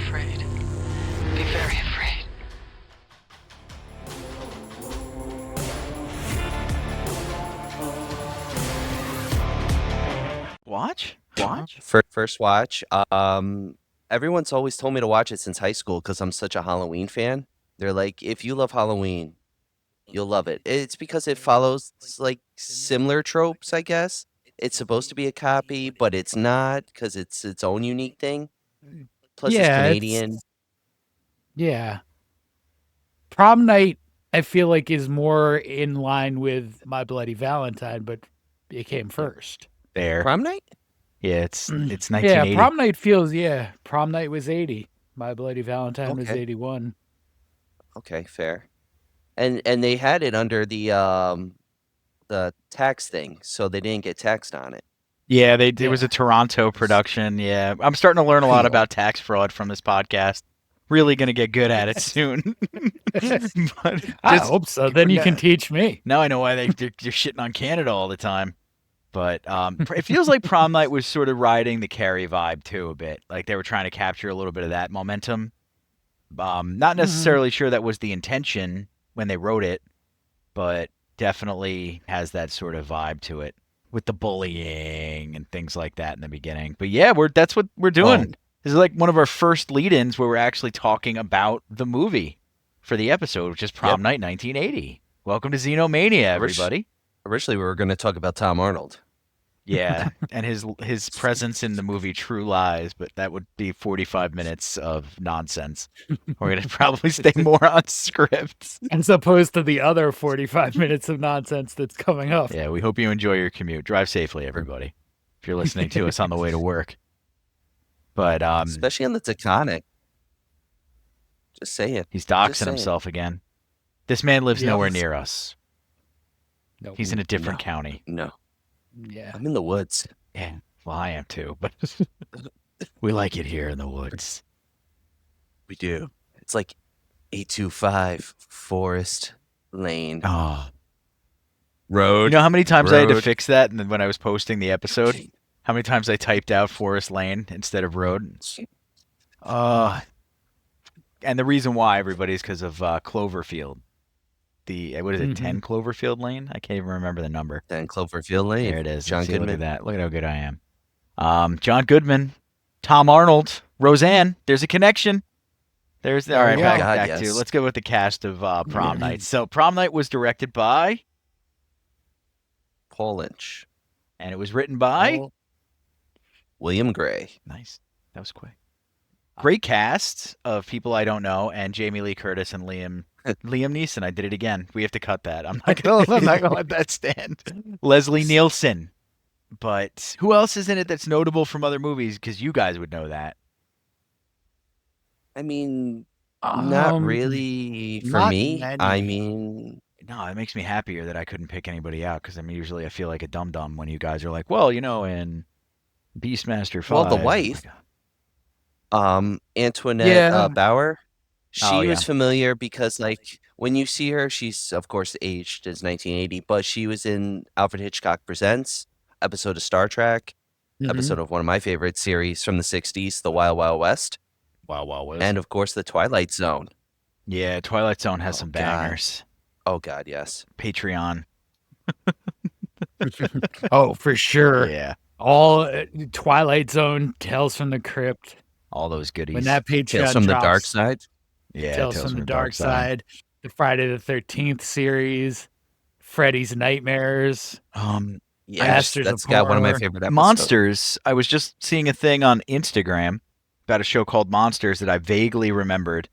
afraid. Be very afraid. Watch? First watch. Everyone's always told me to watch it since high school because I'm such a Halloween fan. They're like, if you love Halloween, you'll love it. It's because it follows like similar tropes, I guess. It's supposed to be a copy, but it's not because it's its own unique thing. Plus, it's Canadian. Yeah. Prom Night, I feel like, is more in line with My Bloody Valentine, but it came first. There. Prom Night? Yeah, it's 1980. Yeah, Prom Night feels, Prom Night was 80. My Bloody Valentine was 81. Okay, fair. And they had it under the tax thing, so they didn't get taxed on it. Yeah, it was a Toronto production. Yeah, I'm starting to learn a lot about tax fraud from this podcast. Really going to get good at it soon. I hope so. Then you can teach me. Now I know why they're shitting on Canada all the time. But it feels like Prom Night was sort of riding the Carrie vibe too a bit. Like they were trying to capture a little bit of that momentum. Not necessarily sure that was the intention when they wrote it, but definitely has that sort of vibe to it with the bullying and things like that in the beginning. But yeah, that's what we're doing. This is like one of our first lead-ins where we're actually talking about the movie for the episode, which is Prom Night 1980. Welcome to Xenomania, everybody. Originally, we were going to talk about Tom Arnold. Yeah, and his presence in the movie True Lies, but that would be 45 minutes of nonsense. We're going to probably stay more on script. As opposed to the other 45 minutes of nonsense that's coming up. Yeah, we hope you enjoy your commute. Drive safely, everybody, if you're listening to us on the way to work. But especially on the Taconic. Just saying. He's doxing himself again. This man lives nowhere near us. Nope. He's in a different county. No. Yeah. I'm in the woods. Yeah. Well, I am too, but we like it here in the woods. We do. It's like 825 Forest Lane. Oh. Road. You know how many times I had to fix that and then when I was posting the episode? How many times I typed out Forest Lane instead of road? And the reason why, everybody, is because of Cloverfield. What is it, 10 Cloverfield Lane? I can't even remember the number. 10 Cloverfield Lane. There it is. John Goodman. Look at that. Look at how good I am. John Goodman, Tom Arnold, Roseanne. There's a connection. All right, back to. Let's go with the cast of Prom Night. So Prom Night was directed by Paul Lynch. And it was written by William Gray. Nice. That was quick. Great cast of people I don't know, and Jamie Lee Curtis and Liam Neeson. I did it again. We have to cut that. I'm not gonna let that stand. Leslie Nielsen. But who else is in it that's notable from other movies? Because you guys would know that. I mean, not really for me. Many. I mean, no, it makes me happier that I couldn't pick anybody out because usually I feel like a dum-dum when you guys are like, well, in Beastmaster 5. Well, the wife, Antoinette Bauer, she was familiar because, like, when you see her, she's, of course, aged as 1980, but she was in Alfred Hitchcock Presents, episode of Star Trek, episode of one of my favorite series from the 60s, The Wild Wild West. Wild Wild West. And, of course, The Twilight Zone. Yeah, Twilight Zone has some bangers. Oh, God, yes. Patreon. Oh, for sure. Yeah. All Twilight Zone, Tales from the Crypt. All those goodies. When that Patreon Tales from drops, the Dark Side. Yeah, Tales from the Dark Side. The Friday the 13th series. Freddy's Nightmares. Yes, that's got one of my favorite episodes. Monsters. I was just seeing a thing on Instagram about a show called Monsters that I vaguely remembered.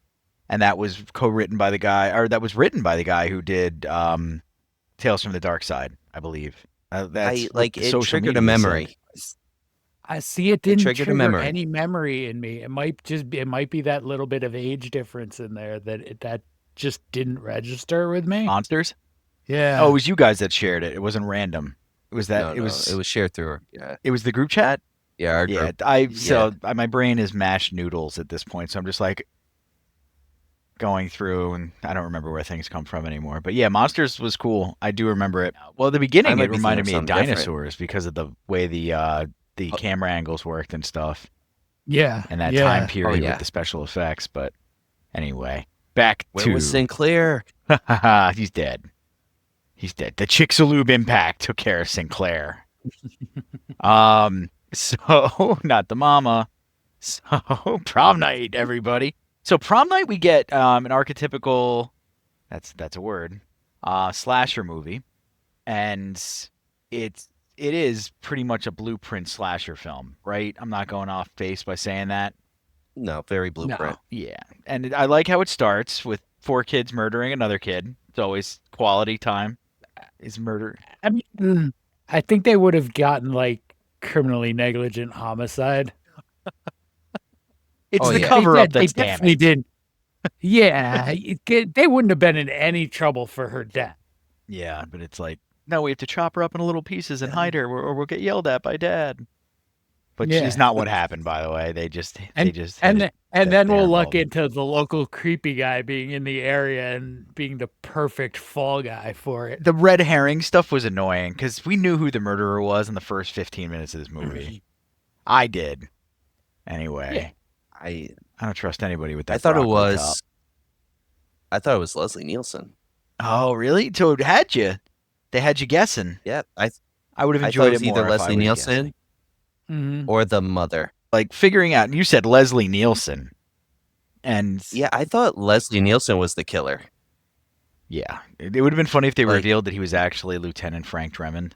And that was written by the guy who did Tales from the Dark Side, I believe. It triggered a memory. I see it didn't trigger any memory in me. It might be that little bit of age difference in there that just didn't register with me. Monsters? Yeah. Oh, it was you guys that shared it. It wasn't random. It was that it was shared through. Yeah. It was the group chat? Yeah, our group. My brain is mashed noodles at this point, so I'm just like going through, and I don't remember where things come from anymore. But yeah, Monsters was cool. I do remember it. Well, at the beginning, it reminded me of dinosaurs because of the way the camera angles worked and stuff. Yeah. in that yeah. time period yeah. with the special effects. But anyway, back Where to was Sinclair? he's dead. He's dead. The Chicxulub impact took care of Sinclair. So not the mama. So prom night, everybody. So prom night, we get an archetypical. That's a word. Slasher movie, and it is pretty much a blueprint slasher film, right? I'm not going off base by saying that. No, very blueprint. No. Yeah, and I like how it starts with 4 kids murdering another kid. It's always quality time. Is murder? I mean, I think they would have gotten like criminally negligent homicide. It's Oh, the yeah. cover up They that's definitely damning. did. Yeah, they wouldn't have been in any trouble for her death. Yeah, but it's like, no, we have to chop her up into little pieces and hide her, or we'll get yelled at by Dad. Which Yeah. is not what happened, by the way. They just And that then they're we'll look involved. into the local creepy guy being in the area and being the perfect fall guy for it. The red herring stuff was annoying because we knew who the murderer was in the first 15 minutes of this movie. I did. Anyway, I I don't trust anybody with that. I thought it broccoli was. top. I thought it was Leslie Nielsen. Oh, really? So it had you. They had you guessing. Yeah, I would have I thought enjoyed it was it more either if I Leslie was Nielsen guessing. Mm-hmm. or the mother. Like figuring out. You said Leslie Nielsen, and Yeah, I thought Leslie Nielsen was the killer. yeah, it would have been funny if they Like- revealed that he was actually Lieutenant Frank Drummond.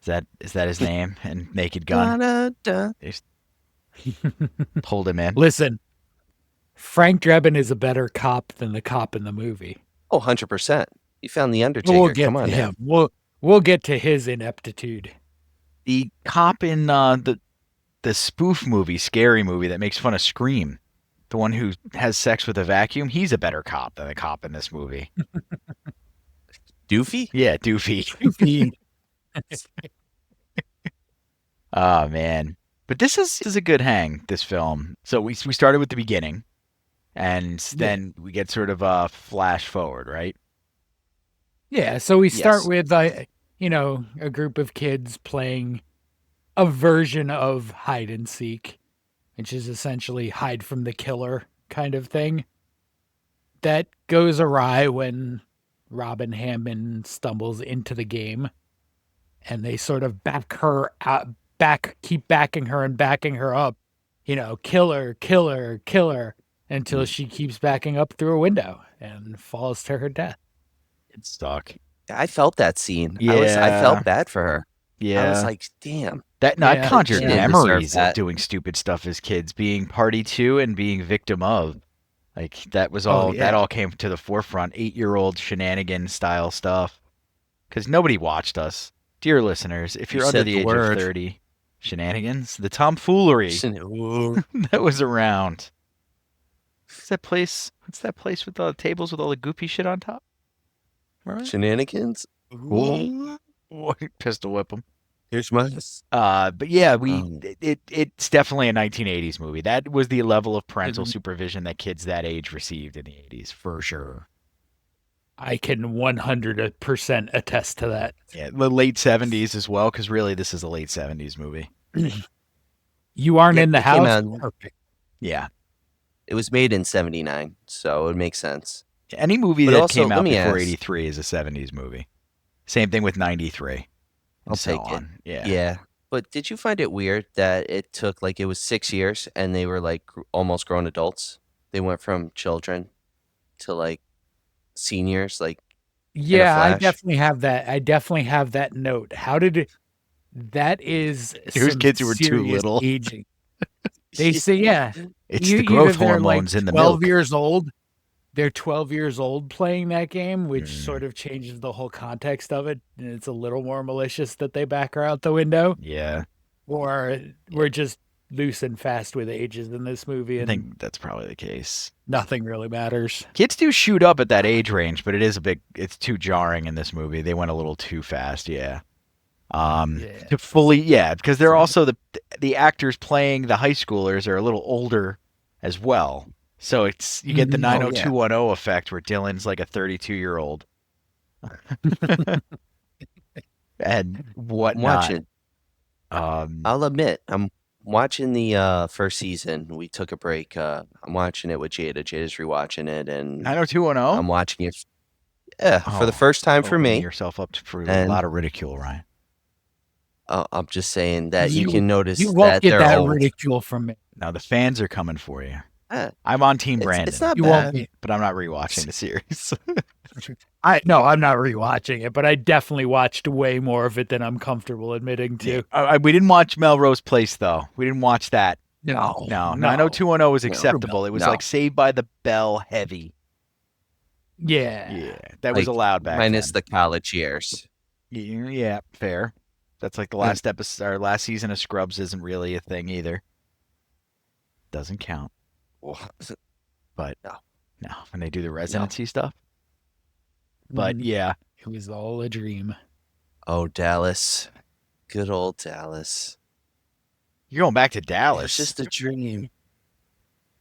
Is that his name? And Naked Gun. Da-da-da. Pulled him in. Listen, Frank Drebin is a better cop than the cop in the movie. Oh, 100%. You found the Undertaker. We'll get Come on, to now. him. We'll get to his ineptitude. The cop in the spoof movie, scary movie that makes fun of Scream, the one who has sex with a vacuum, he's a better cop than the cop in this movie. Doofy? Yeah, Doofy. Oh man, but this is a good hang. This film. So we started with the beginning, and then we get sort of a flash forward, right? Yeah, so we start Yes. with a group of kids playing a version of hide and seek, which is essentially hide from the killer kind of thing. That goes awry when Robin Hammond stumbles into the game, and they sort of keep backing her and backing her up, killer, killer, killer, until she keeps backing up through a window and falls to her death. It's stuck. I felt that scene. I Yeah. felt bad for her. Yeah, I was like, damn. that Yeah, I conjured she didn't deserve memories of that. doing stupid stuff as kids, being party to and being victim of. Like that was Oh, all. yeah. That all came to the forefront. 8-year-old shenanigan style stuff. Because nobody watched us, dear listeners. If You you're under said the the age word. of 30, shenanigans, the tomfoolery Ooh. that was around. What's that place? What's that place with all the tables with all the goopy shit on top? Remember that? Shenanigans? Ooh. Pistol whip them. Here's my. But yeah, Oh. it's definitely a 1980s movie. That was the level of parental Mhm. supervision that kids that age received in the 80s, for sure. I can 100% attest to that. Yeah, the late 70s as well, because really this is a late 70s movie. You aren't Yeah, in the it came house? out- Perfect. Yeah. It was made in 79, so it makes sense. Any movie But that also, came let out me before ask- 83 is a 70s movie. Same thing with 93. I'll And so take it. on. Yeah. Yeah. But did you find it weird that it took, like, it was 6 years and they were, like, almost grown adults? They went from children to, like, seniors, like, Yeah, I flash. definitely have that note. How did it? That is Here's some kids who were too serious little. aging. They say, yeah, It's you- the growth either they're, hormones like, in the 12 milk. years old. They're 12 years old playing that game, which Mm. sort of changes the whole context of it. And it's a little more malicious that they back her out the window. Yeah. Or we're just loose and fast with ages in this movie, I and think that's probably the case. nothing really matters. Kids do shoot up at that age range, but it's too jarring in this movie. They went a little too fast, yeah. Yeah. To fully, yeah, because they're also the actors playing the high schoolers are a little older as well. So you get the Mhm. Oh, yeah. 90210 effect where Dylan's like a 32-year-old. And I'm whatnot. watching. Um, I'll admit, I'm watching the first season. We took a break. I'm watching it with Jada. Jada's rewatching it, and 90210. I'm watching it. Yeah, for the Oh, first time for opening me. yourself up for a And lot of ridicule, Ryan. I'm just saying that you You- can notice You won't that get they're that old. ridicule from me. Now the fans are coming for you. Eh, I'm on Team Brandon, it's not You bad. won't be. but I'm not rewatching the series. No, I'm not rewatching it, but I definitely watched way more of it than I'm comfortable admitting to. We didn't watch Melrose Place though. We didn't watch that. No, No, 90210 was No. acceptable. It was No. like Saved by the Bell heavy. Yeah. Yeah, that was Like, allowed back minus then. the college years. Yeah, fair. That's like the last episode or last season of Scrubs isn't really a thing either. Doesn't count. But No. when they do the residency stuff. But Mhm. yeah, It was all a dream. Oh, Dallas. Good old Dallas. you're going back to It was Dallas. just a dream.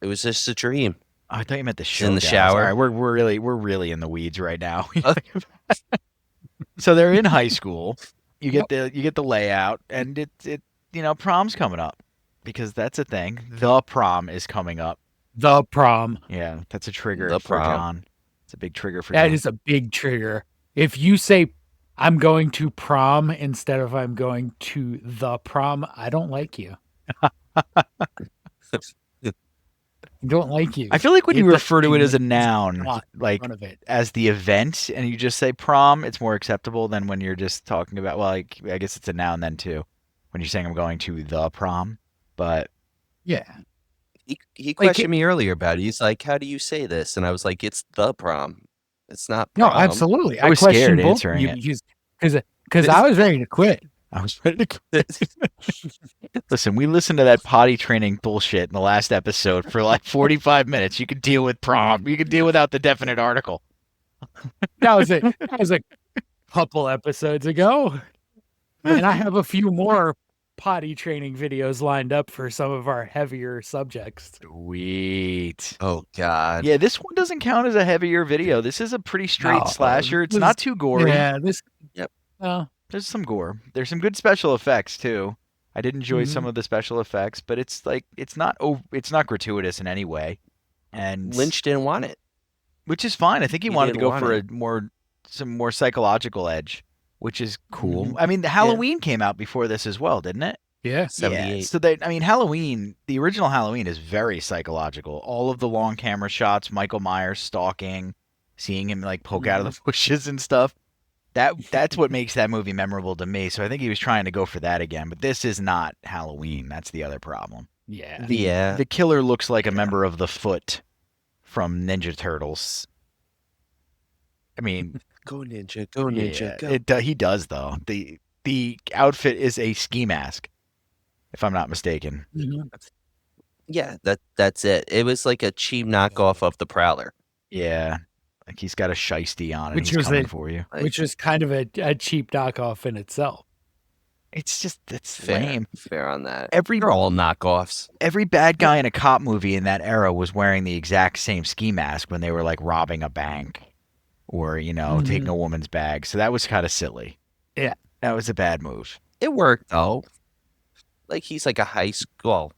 It was just a dream. Oh, I thought you meant the show. in the Dallas. shower. All right, we're really in the weeds right now. Uh. So they're in high school. You get the layout, and it prom's coming up because that's a thing. The prom is coming up. The prom. Yeah, that's a trigger The for prom. John. It's a big trigger for That John. is a big trigger. If you say I'm going to prom instead of I'm going to the prom, I don't like you. I don't like you. I feel like when you It's a refer to it thing as a with noun, not like front of it. as the event, and you just say prom, it's more acceptable than when you're just talking about. Well, like, I guess it's a noun then too. When you're saying I'm going to the prom, but Yeah. He questioned me earlier about it. He's like, "How do you say this?" And I was like, "It's the prom. It's not No, prom." absolutely. I was questioned scared both of answering you it. because I was ready to quit. I was ready to quit. Listen, we listened to that potty training bullshit in the last episode for like 45 minutes. You could deal with prom. You could deal without the definite article. That was it. That was a couple episodes ago. And I have a few more potty training videos lined up for some of our heavier subjects. Sweet. Oh God. Yeah, this one doesn't count as a heavier video. This is a pretty straight No, slasher. It's this- not too gory. Yeah, this. Yep. There's some gore. There's some good special effects too. I did enjoy some of the special effects, but it's like it's not gratuitous in any way. And Lynch didn't want it. which is fine. I think he wanted to didn't go want for it. some more psychological edge, which is cool. Mhm. I mean, the Halloween came out before this as well, didn't it? Yeah. 78. Yeah. So Halloween, the original Halloween is very psychological. All of the long camera shots, Michael Myers stalking, seeing him like poke out of the bushes and stuff. That's what makes that movie memorable to me. So I think he was trying to go for that again, but this is not Halloween. That's the other problem. Yeah. Yeah. The killer looks like a member of the Foot from Ninja Turtles. I mean, Go ninja. Go ninja. yeah, Go. he does though. The outfit is a ski mask, if I'm not mistaken. Mhm. Yeah. That's it. It was like a cheap knockoff of the Prowler. Yeah, like he's got a shiesty on and Which he's was coming a- for you. Like, Which is kind of a cheap knockoff in itself. It's fair. lame. Fair on that. Every They're all knockoffs. bad guy in a cop movie in that era was wearing the exact same ski mask when they were like robbing a bank or taking a woman's bag. So that was kind of silly. Yeah. That was a bad move. It worked though. Like he's like a high school.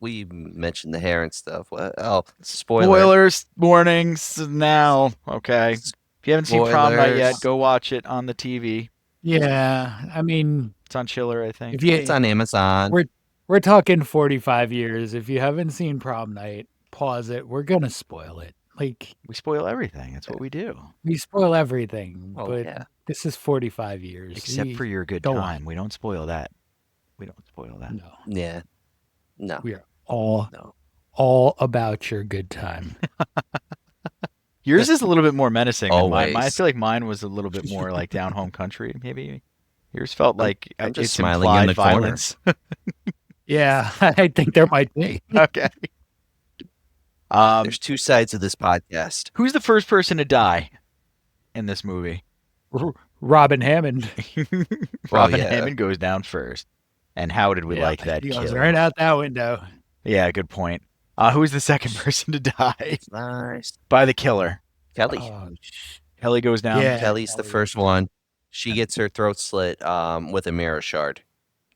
We mentioned the hair and stuff. What? Oh, spoiler. Spoilers, warnings now. Okay. If you haven't seen Prom Night yet, Spoilers. go watch it on the TV. Yeah. I mean, It's on Chiller, I think. if you It's on Amazon. we're talking 45 years. If you haven't seen Prom Night, pause it. We're gonna spoil it. Like We spoil everything. That's what we do. we spoil everything, Oh but yeah. this is 45 years. Except for your good go on. time. We don't spoil that. We don't spoil that. no, Yeah. No. we are all No. all about your good time. Yours is a little bit more menacing than mine. I Always. feel like mine was a little bit more like down home country, maybe. Yours felt like I'm just it's smiling in implied the corner. violence. Yeah, I think there might be. Okay. There's two sides of this podcast. Who's the first person to die in this movie? Robin Hammond. Robin yeah. Hammond goes down first. And how did we like that He goes kill? right out that window. Yeah, good point. Who's the second person to die Nice. by the killer? Kelly. Oh, Kelly goes down. Yeah. Kelly's the Kelly. first one. She gets her throat slit with a mirror shard.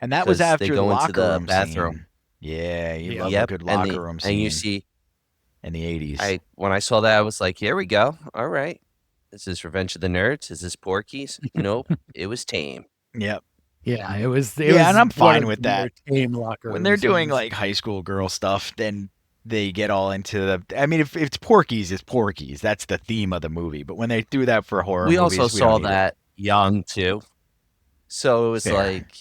And that was 'cause after they the go into locker the room bathroom. scene. Yeah, you Yeah. love a Yep, good and locker room and you scene see, in the 80s. when I saw that, I was like, "Here we go. All right. Is this Revenge of the Nerds? Is this Porky's?" Nope, it was tame. Yep. Yeah, it was. Yeah, and I'm one fine of with the more that. tame locker When room they're doing scenes. like high school girl stuff, then they get all into the. I mean, if it's Porky's, it's Porky's. That's the theme of the movie. But when they do that for horror We movies, also we don't saw need it. that young too. So it was Fair. like,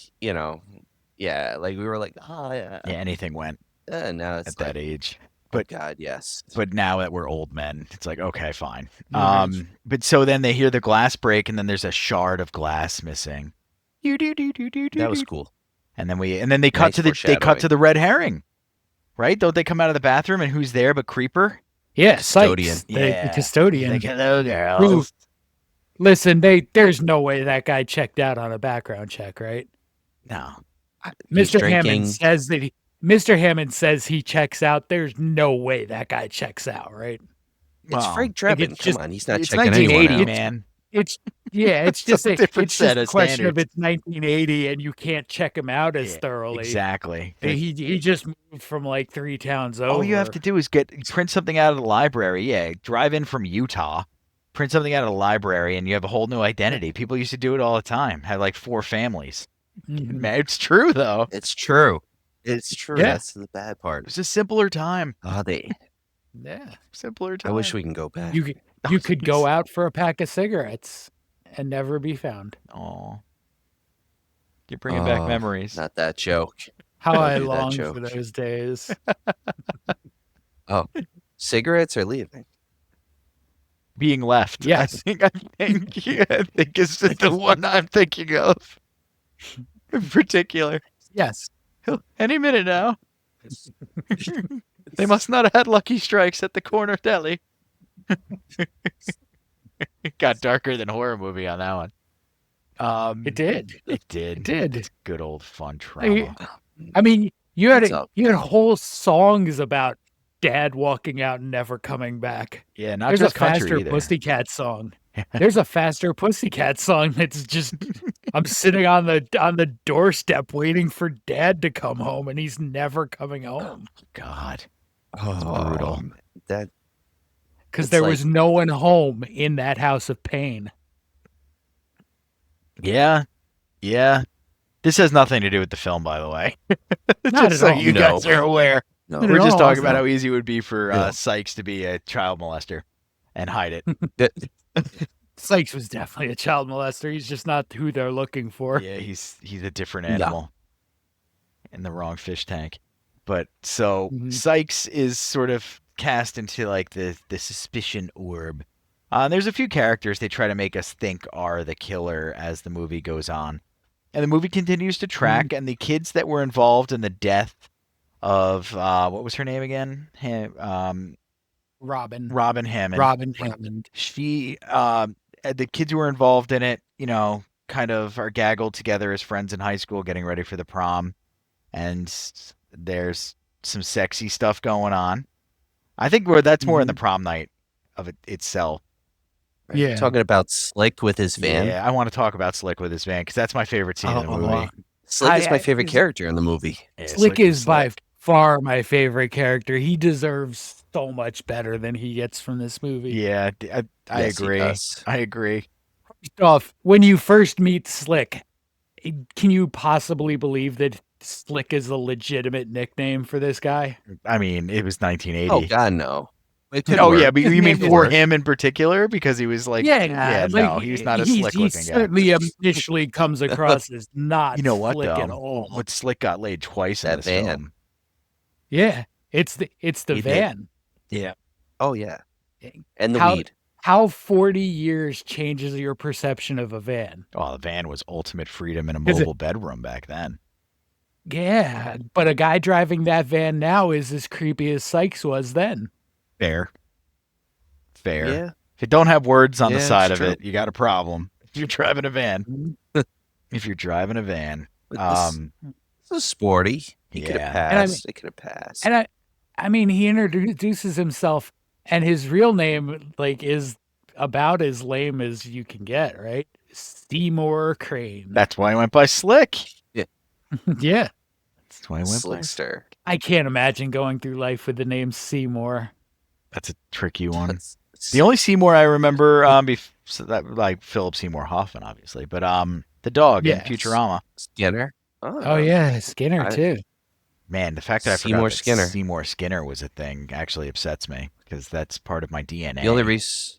yeah, like we were like, "Oh, yeah." Yeah, anything went And now it's at like, that age. "Oh But God, yes." but now that we're old men, it's like okay, fine. Right. But so then they hear the glass break, and then there's a shard of glass missing. That was cool. And then they cut Nice to the foreshadowing. red herring, right? Don't they come out of the bathroom and who's there but Creeper? Yeah, Custodian. Sykes, the custodian. Like, hello, Who, girls. listen, there's no way that guy checked out on a background check, right? No. He's Mr. Hammond drinking. says that Mr. Hammond says he checks out. There's no way that guy checks out, right? It's Well, Frank like, Drebin. it's just- Come on, he's not It's checking anyone 1980, out. man. It's it's It's just a different it's set just a of question of standards. it's 1980 and you can't check him out as Yeah, thoroughly. Exactly. He just moved from like 3 towns over. All you have to do is print something out of the library. Yeah, drive in from Utah, print something out of the library, and you have a whole new identity. People used to do it all the time. Had like 4 families. Mhm. Man, it's true though. It's true. It's true. Yeah. That's the bad part. It was a simpler time. Oh, Yeah, Simpler I time. wish we can go back. you could go out for a pack of cigarettes and never be found. Oh, you're bringing back Oh, memories. Not that joke. How Don't I do that long joke. for those days. Oh, cigarettes or leaving? Being left. Yes. I think is the one I'm thinking of in particular. Yes. Any minute now. They must not have had Lucky Strikes at the corner deli. It got darker than horror movie on that one. It did. It did. It did. It's good old fun I, trauma. I mean, you had It's all whole songs about dad walking out and never coming back. Yeah, not There's a just country faster either. Pussycat song. There's a faster Pussycat song that's just I'm sitting on the doorstep waiting for dad to come home and he's never coming home God, Oh, brutal. That because It's there like- was no one home in that house of pain. Yeah, yeah. This has nothing to do with the film, by the way. Not Just at so all. you guys are aware. no. Not We're at just all, talking it's about not. how easy it would be for Yeah. Sykes to be a child molester and hide it. Sykes was definitely a child molester. He's just not who they're looking for. Yeah, he's a different No. animal in the wrong fish tank. But so Mhm. Sykes is sort of cast into like the suspicion orb. There's a few characters they try to make us think are the killer as the movie goes on. And the movie continues to track, and the kids that were involved in the death of what was her name again? Robin. Robin Hammond. Robin Hammond. She the kids who were involved in it, kind of are gaggled together as friends in high school getting ready for the prom, and there's some sexy stuff going on. I think that's more in the prom night of it itself. Yeah. Talking about Slick with his van. Yeah, I want to talk about Slick with his van because that's my favorite scene in the movie. Slick is I- my favorite I- character in the movie. Yeah, Slick is by Slick. far my favorite character. He deserves so much better than he gets from this movie. Yeah, I Yes, he agree. does. I agree. First off, when you first meet Slick, can you possibly believe that Slick is a legitimate nickname for this guy? I mean, it was 1980. Oh God, no. It could Oh work. yeah, but His you mean name for is- him in particular because he was like, no, like, he's not a he slick looking guy. certainly initially comes across as not You know what slick at though? all. But Slick got laid twice in That this van. film. Yeah, it's the He did. van. Yeah. Oh yeah. And the How- weed. How 40 years changes your perception of a van? Oh, the van was ultimate freedom in a Is it- mobile bedroom back then. Yeah, but a guy driving that van now is as creepy as Sykes was then. Fair. Yeah. If you don't have words on the Yeah, side it's of true. it, you got a problem. If you're driving a van. If you're driving a van. But this is sporty. He could yeah. have And I passed. It could have passed. And I mean, he introduces himself, and his real name is about as lame as you can get, right? Seymour Crane. That's why I went by Slick. Yeah. That's why I went by. Slickster. I can't imagine going through life with the name Seymour. That's a tricky one. That's- The only Seymour I remember, so that like Philip Seymour Hoffman, obviously, but the dog in Yes. Futurama. Skinner. Oh yeah, Skinner I- too. Man, the fact that I Seymour forgot that Skinner. Seymour Skinner was a thing actually upsets me because that's part of my DNA. The only reason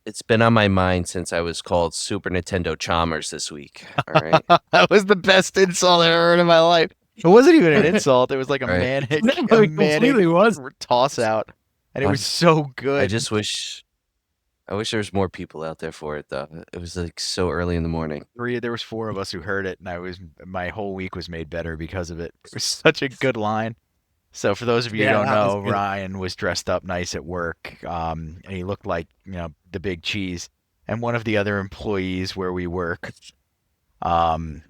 it's been on my mind since I was called Super Nintendo Chalmers this week. All right. That was the best insult I ever heard in my life. It wasn't even an insult. It was like a Right. manic, No, a it completely was. toss out, and it was so good. I just wish there was more people out there for it though. It was like so early in the morning. There was 4 of us who heard it, and my whole week was made better because of it. It was such a good line. So for those of you who Yeah, don't that was know, good. Ryan was dressed up nice at work, and he looked like the big cheese. And one of the other employees where we work, they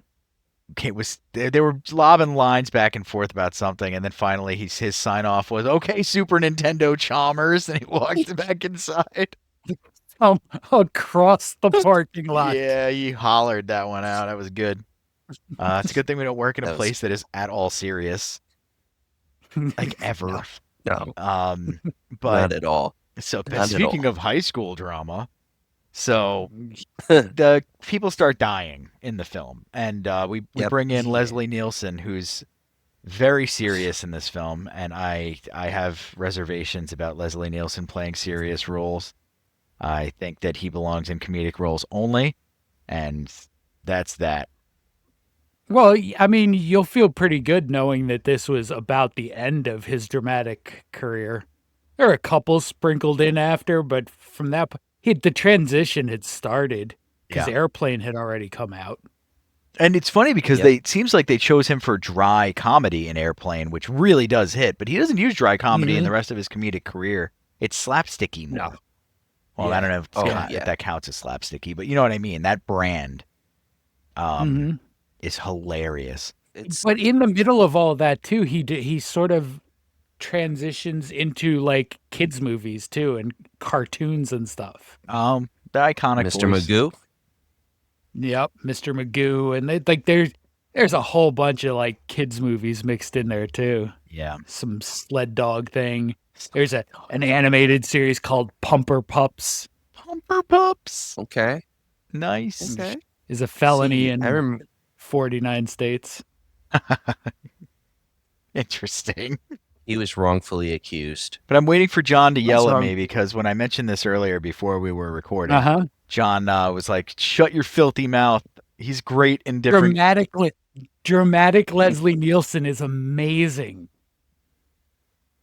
were lobbing lines back and forth about something, and then finally his sign off was "Okay, Super Nintendo Chalmers," and he walked back inside. Across the parking lot. Yeah, he hollered that one out. That was good. It's a good thing we don't work in a That was- place that is at all serious, like ever. No, But not at all. so Not at speaking all. of high school drama, so the people start dying in the film, and we Yep. bring in Leslie Nielsen, who's very serious in this film, and I have reservations about Leslie Nielsen playing serious roles. I think that he belongs in comedic roles only, and that's that. Well, I mean, you'll feel pretty good knowing that this was about the end of his dramatic career. There are a couple sprinkled in after, but from that, the transition had started because Yeah. Airplane had already come out. And it's funny because Yep. it seems like they chose him for dry comedy in Airplane, which really does hit, but he doesn't use dry comedy in Mhm. the rest of his comedic career. It's slapsticky more. No. Well, I Yeah. don't know if, Oh, if that counts as slapsticky, but you know what I mean. That brand Mhm. is hilarious. It's But in the middle of all that too, he sort of transitions into like kids movies too and cartoons and stuff. The iconic Mr. voice. Magoo. Yep, Mr. Magoo, and there's a whole bunch of like kids movies mixed in there too. Yeah. Some sled dog thing. There's an animated series called Pumper Pups. Pumper Pups. Okay. Nice. Okay. Is a felony See, in I remember. 49 states. Interesting. He was wrongfully accused. But I'm waiting for John to yell at wrong. me because when I mentioned this earlier before we were recording, Uh-huh. John was like, "Shut your filthy mouth." He's great in different. Dramatic Leslie Nielsen is amazing.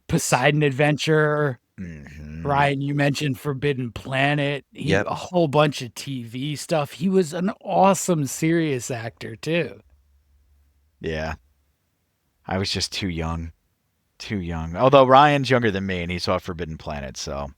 Poseidon Adventure. Mhm. Ryan, you mentioned Forbidden Planet. Yep. A whole bunch of TV stuff. He was an awesome serious actor too. Yeah. I was just too young. Too young. Although Ryan's younger than me and he saw Forbidden Planet, so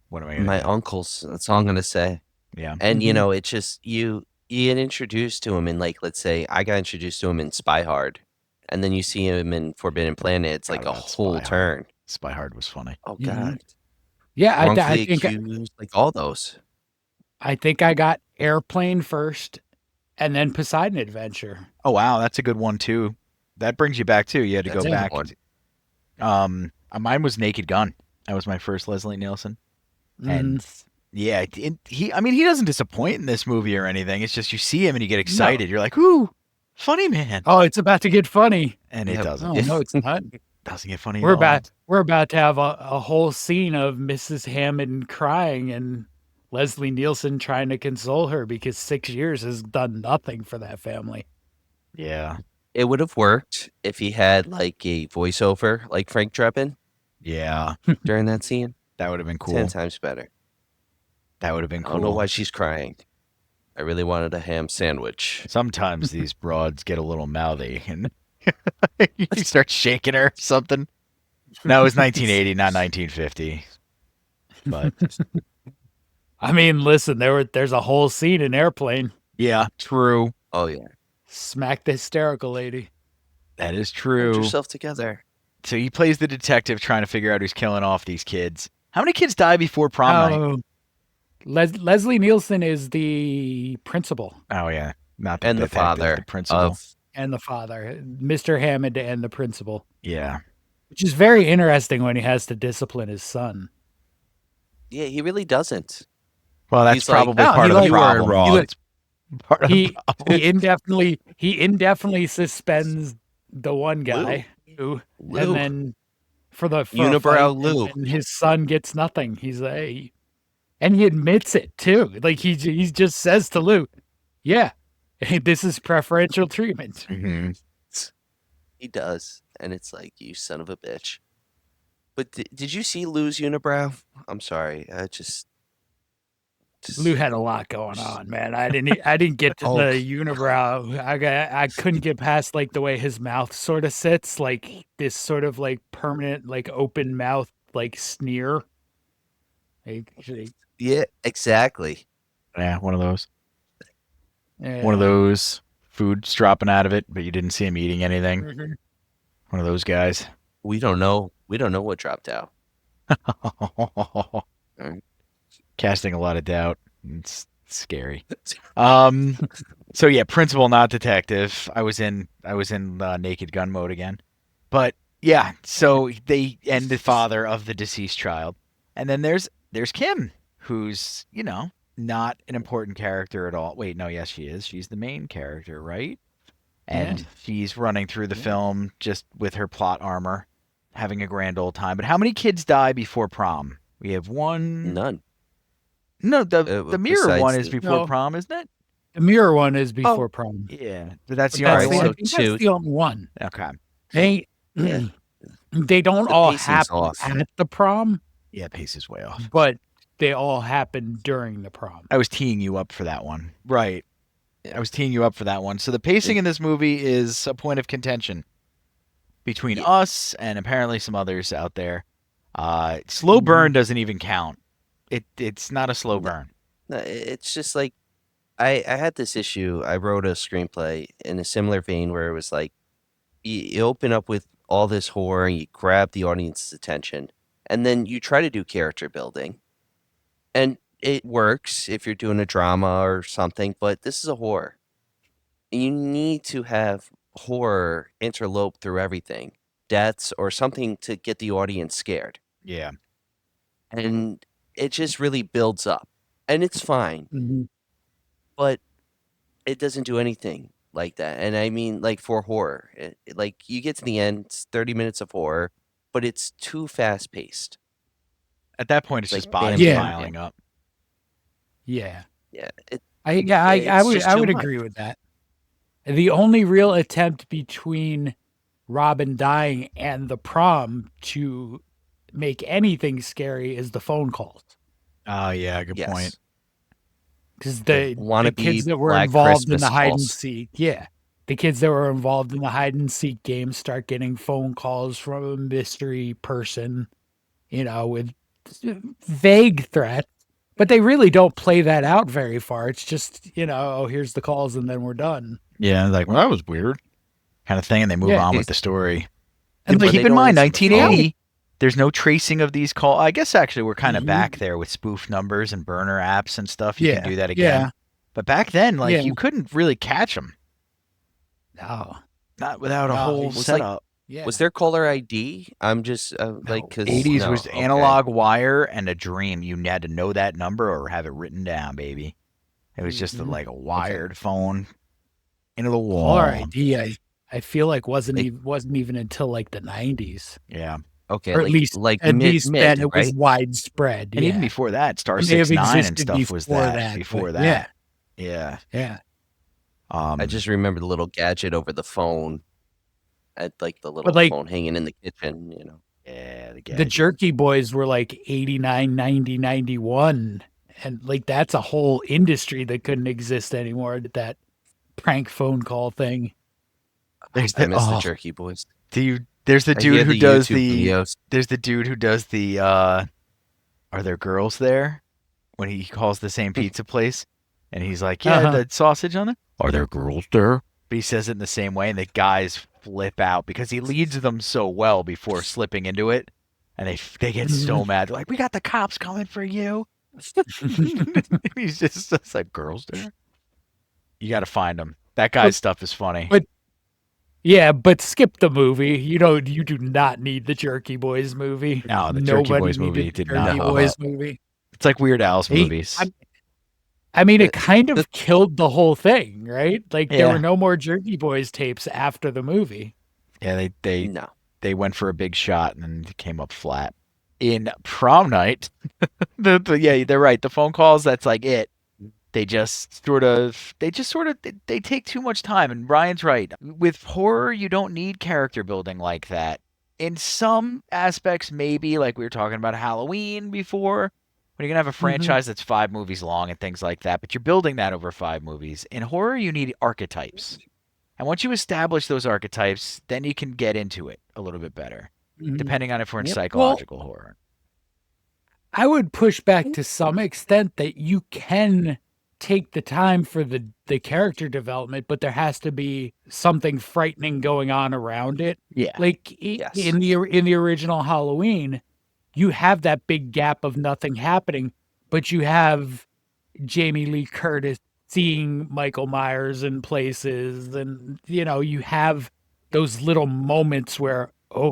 what am I gonna My do? uncles. That's all I'm gonna say. Yeah. And you Mhm. know, it's just you get introduced to him in, like, let's say I got introduced to him in Spy Hard, and then you see him in Forbidden Planet. It's like Forgot a about whole Spy Hard. turn. Spy Hard was funny. Oh Mhm. God. Yeah, I Wrongfully think accused, like all those. I got Airplane first, and then Poseidon Adventure. Oh wow, that's a good one too. That brings you back too. You had to That's go a good back. one. Mine was Naked Gun. That was my first Leslie Nielsen. And yeah, he doesn't disappoint in this movie or anything. It's just you see him and you get excited. You're like, ooh, funny man. Oh, it's about to get funny. And it Yep. doesn't. Oh It no, it's not. doesn't get funny We're at all. about to have a whole scene of Mrs. Hammond crying and Leslie Nielsen trying to console her because 6 years has done nothing for that family. Yeah. It would have worked if he had like a voiceover like Frank Drebin Yeah. during that scene. That would have been cool. 10 times better. That would have been I don't know cool. why she's crying. I really wanted a ham sandwich. Sometimes these broads get a little mouthy and you start shaking her or something. No, it was 1980, not 1950. But I mean, listen, there's a whole scene in Airplane. yeah, true. Oh yeah. Smack the hysterical lady. That is Put true. yourself together. So he plays the detective trying to figure out who's killing off these kids. How many kids die before prom night? Leslie Nielsen is the principal. Oh yeah. Not and the detective, father the principal. of And the father, Mr. Hammond, and the principal, Yeah. which is very interesting when he has to discipline his son. Yeah, he really doesn't. Well, that's He's like, probably No, part he of the like- you weren't problem. wrong. It's part of the He problem. he indefinitely suspends the one guy, Lou, Lou. and then for a Unibrow fight, Lou. and his son gets nothing. He's like, and he admits it too. Like he just says to Lou, "Yeah, this is preferential treatment." Mhm. He does, and it's like, you son of a bitch. But did you see Lou's unibrow? I'm sorry, I just Lou had a lot going on, man. I didn't get to Oh. the unibrow. I couldn't get past like the way his mouth sort of sits, like this sort of like permanent, like open mouth, like sneer. Like, Yeah, exactly. Yeah, one of those. yeah. One of those food's dropping out of it, but you didn't see him eating anything. Mhm. One of those guys. We don't know what dropped out. Casting a lot of doubt. It's scary. So yeah, principal, not detective. I was in Naked Gun mode again. But yeah, so they end the father of the deceased child. And then there's Kim, who's, not an important character at all. Wait, no, yes, she is. She's the main character, right? And Yeah. she's running through the Yeah. film just with her plot armor, having a grand old time. But how many kids die before prom? We have one. None. No, the mirror besides one is the- before No. prom, isn't it? The mirror one is before prom. Yeah, but that's But the that's, only Alright, the, one. I think so that's the only one. Okay. They Yeah. they don't The all pacing's happen off. at the prom, Yeah, pace is way off. but they all happen during the prom. I was teeing you up for that one. Right. Yeah. I was teeing you up for that one. So the pacing in this movie is a point of contention between us and apparently some others out there. Slow burn doesn't even count. It's not a slow burn. No, it's just like I had this issue. I wrote a screenplay in a similar vein where it was like you open up with all this horror and you grab the audience's attention, and then you try to do character building, and it works if you're doing a drama or something. But this is a horror. You need to have horror interlope through everything, deaths or something to get the audience scared, Yeah. and it just really builds up, and it's fine. Mhm. But it doesn't do anything like that. And I mean, like for horror, like you get to the end, it's 30 minutes of horror, but it's too fast paced. At that point, it's Like, just bodies bam, piling up. Yeah. Yeah. I It's would just I too would much. agree with that. The only real attempt between Robin dying and the prom to make anything scary is the phone calls. Oh, yeah, good Yes. point. Because The the wannabe kids that were Black involved in Christmas the hide and calls. seek, the kids that were involved in the hide and seek game start getting phone calls from a mystery person, with vague threats, but they really don't play that out very far. It's just, oh, here's the calls and then we're done. Yeah, like, well, that was weird, kind of thing, and they move Yeah. on with the story. And And But keep they in don't mind, answer the phone. 1980. There's no tracing of these calls. I guess actually we're kind of Mhm. back there with spoof numbers and burner apps and stuff. You can Yeah, do that again. yeah. But back then, Yeah. you couldn't really catch them. No. Not without a No, whole it was like- setup. Yeah. Was there caller ID? I'm just like, because 80s was analog wire and a dream. You had to know that number or have it written down, baby. It was just Mhm. like a wired phone into the wall. Caller ID, I feel like wasn't even until like the 90s. Yeah. Okay, Or like, at least like at mid, least mid, then it was right? widespread. And even yeah. before that, Star It may have 69 and existed stuff was before that. that, Before but that. Yeah. Yeah. I just remember the little gadget over the phone, at like the little like- phone hanging in the kitchen. Yeah. The Jerky Boys were like 89, 90, 91. And like that's a whole industry that couldn't exist anymore. That prank phone call thing. There's I miss the oh, Jerky Boys. there's the I hear dude who does YouTube the videos. there's the dude who does the are there girls there when he calls the same pizza place and he's like, yeah, Uh-huh. the sausage on it, are there girls there? But he says it in the same way and the guys flip out because he leads them so well before slipping into it and they get so mad. They're like, we got the cops coming for you. He's just like, girls there. You got to find him. That guy's stuff is funny. but- Yeah, but skip the movie. You do not need the Jerky Boys movie. No, the Jerky Nobody Boys needed movie the did Jerky not hold Boys up. movie. It's like Weird Al's He- movies. I mean, it The- kind the- of killed the whole thing, right? Like there Yeah. were no more Jerky Boys tapes after the movie. Yeah, No. they went for a big shot and then it came up flat. In Prom Night, yeah, they're right. The phone calls, that's like it. They take too much time. And Ryan's right. With horror, you don't need character building like that. In some aspects, maybe, like we were talking about Halloween before, when you're going to have a franchise that's 5 movies long and things like that, but you're building that over 5 movies. In horror, you need archetypes. And once you establish those archetypes, then you can get into it a little bit better, depending on if we're in Yep. psychological horror. I would push back to some extent that you can take the time for the character development, but there has to be something frightening going on around it. Yeah. Like Yes. in the original Halloween, you have that big gap of nothing happening, but you have Jamie Lee Curtis seeing Michael Myers in places, and you have those little moments where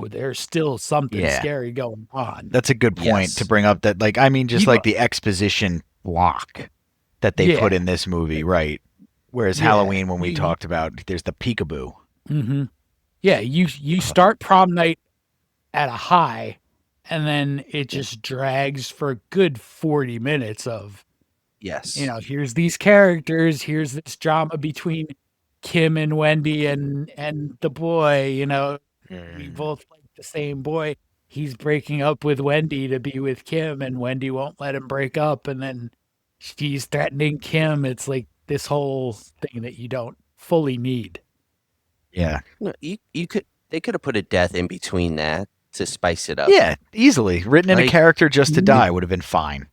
there's still something Yeah. scary going on. That's a good point Yes. to bring up that, like, I mean, just You- like the exposition block that they put Yeah. in this movie, right? Whereas Yeah, Halloween, when we you- talked about, there's the peekaboo. Mm-hmm. Yeah, you start Prom Night at a high, and then it just drags for a good 40 minutes of, Yes. here's these characters, here's this drama between Kim and Wendy and the boy, we both like the same boy. He's breaking up with Wendy to be with Kim, and Wendy won't let him break up, and then she's threatening Kim. It's like this whole thing that you don't fully need. Yeah. No, they could have put a death in between that to spice it up. Yeah, easily. Written in a Like- character just to die would have been fine.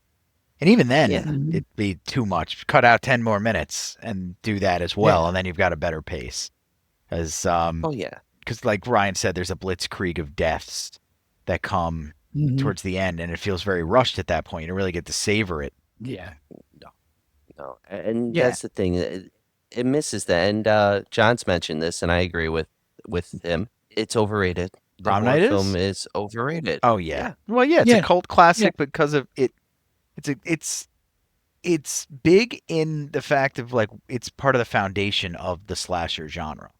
And even then, Yeah. it'd be too much. Cut out 10 more minutes and do that as well, and then you've got a better pace. As Oh yeah. because like Ryan said, there's a blitzkrieg of deaths that come Mhm. towards the end, and it feels very rushed at that point. You don't really get to savor it. Yeah. No. And Yeah. that's the thing. It misses that. And John's mentioned this, and I agree with him. It's overrated. The Prom horror Night is? film is overrated. Oh yeah. Well, yeah, it's Yeah. a cult classic because of it. It's big in the fact of like it's part of the foundation of the slasher genre.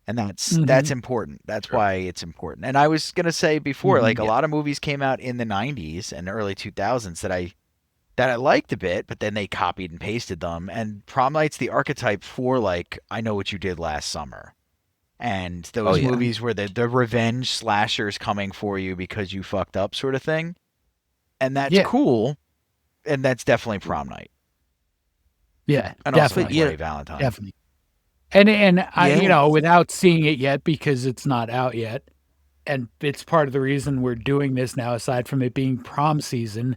And that's important. That's why it's important. And I was gonna say before, like a lot of movies came out in the '90s and early 2000s that I liked a bit, but then they copied and pasted them. And Prom Night's the archetype for like I Know What You Did Last Summer, and those yeah. movies where the revenge slashers coming for you because you fucked up sort of thing. And that's Yeah. cool. And that's definitely Prom Night. Yeah, And definitely. also Bloody Valentine. Definitely. And I, Yeah. without seeing it yet because it's not out yet, and it's part of the reason we're doing this now, aside from it being prom season,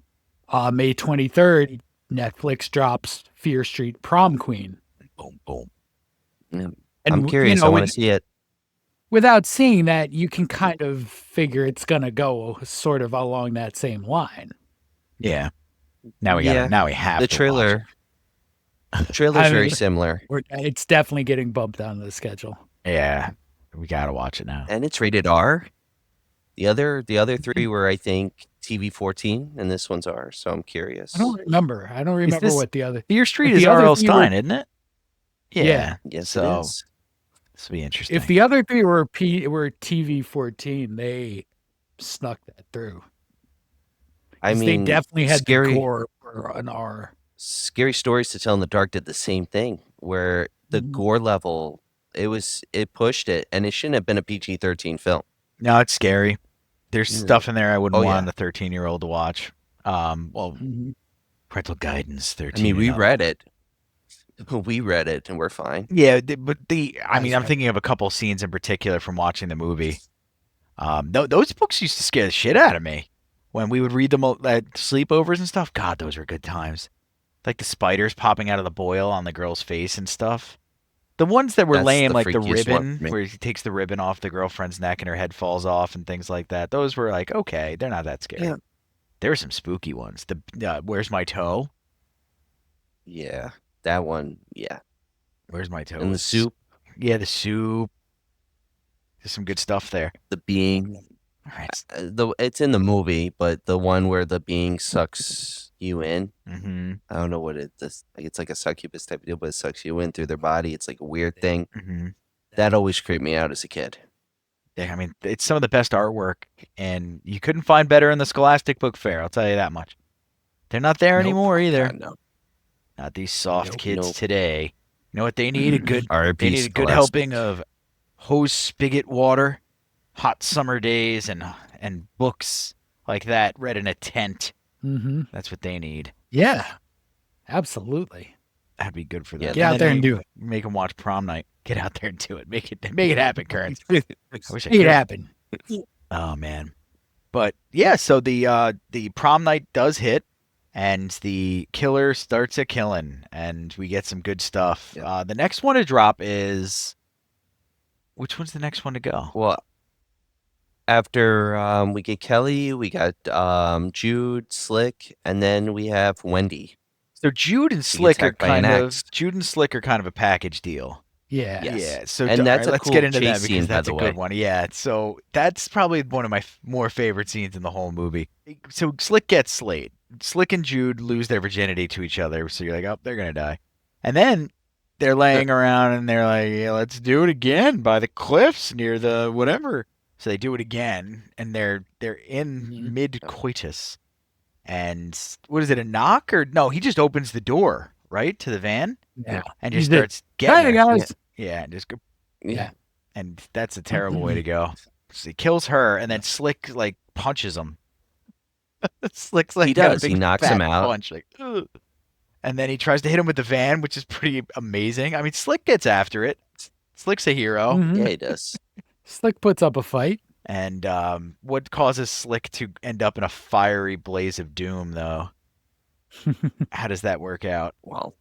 May 23rd, Netflix drops Fear Street Prom Queen. Boom, boom. Yeah. And, I'm curious. I want to see it. Without seeing that, you can kind of figure it's going to go sort of along that same line. Yeah. Now we Yeah. now we have The to watch trailer. The trailer's I very mean- similar, It's definitely getting bumped onto the schedule. it. Yeah. We gotta watch it now. and it's rated R. The other 3 were, I think, TV-14, and this one's R. So I'm curious. I don't remember. this- what the other. Fear Street If is the other R.L. three were- Stein, isn't it? Yeah. Yes, So- it is. This will be interesting. If the other three were TV-14, they snuck that through. I 'Cause mean, they definitely had scary. the gore for an R. Scary Stories to Tell in the Dark did the same thing, where the Mhm. gore level it pushed it, and it shouldn't have been a PG-13 film. No, it's scary. There's Mm. stuff in there I wouldn't Oh, want yeah. a 13-year-old to watch. Well, Mhm. parental guidance 13. I mean, we and up. read it. We read it, and we're fine. Yeah, but I mean, I'm That's thinking of a couple scenes in particular from watching the movie. Those books used to scare the shit out of me when we would read them at sleepovers and stuff. God, those were good times. Like the spiders popping out of the boil on the girl's face and stuff. The ones that were That's lame, the like the freakiest one ribbon, for me. where he takes the ribbon off the girlfriend's neck and her head falls off and things like that. Those were like, okay, they're not that scary. Yeah. There were some spooky ones. The Where's My Toe? Yeah, that one. Yeah, Where's my toes? And the soup, Yeah, the soup. There's some good stuff there. the being. All right. It's in the movie, but the one where the being sucks you in. Mm-hmm. I don't know what it is. It's like a succubus type of deal, but it sucks you in through their body. It's like a weird thing. Mm-hmm. That always creeped me out as a kid. Yeah, I mean, it's some of the best artwork, and you couldn't find better in the Scholastic Book Fair. I'll tell you that much. They're not there Nope. anymore either. God, no. Not these soft Nope, kids nope. today. You know what they need? They R.I.P. need a good helping of hose spigot water, hot summer days, and books like that read in a tent. Mm-hmm. That's what they need. Yeah, absolutely. That'd be good for them. Yeah, Get out there and do it. Make them watch Prom Night. Get out there and do it. Make it happen, Kearns. I wish I Make it could. happen. Oh man. But yeah, so the Prom Night does hit, and the killer starts a killing, and we get some good stuff. Yeah. The next one to drop is, which one's the next one to go? Well, after we get Kelly, we got Jude, Slick, and then we have Wendy. So Jude and She Slick gets are attacked by an kind of axe. a package deal. Yeah. Yes. Yeah. So And all that's right, a let's cool get into chase that scene, because by that's a the good way. one. Yeah. So that's probably one of my more favorite scenes in the whole movie. So Slick gets slayed. Slick and Jude lose their virginity to each other. So you're like, oh, they're gonna die. And then they're laying around and they're like, yeah, let's do it again by the cliffs near the whatever. So they do it again, and they're in Mhm. mid coitus. And what is it? A knock or no? He just opens the door right to the van Yeah. and He just did. starts getting Hey her. guys. Yeah, and just go. Yeah. And that's a terrible way to go. So he kills her, and then Slick like punches him. Slick's like He got a does. He big knocks fat him out. punch, like, "Ugh." And then he tries to hit him with the van, which is pretty amazing. I mean, Slick gets after it. Slick's a hero. Mhm. Yeah, he does. Slick puts up a fight. And what causes Slick to end up in a fiery blaze of doom, though? How does that work out? Well,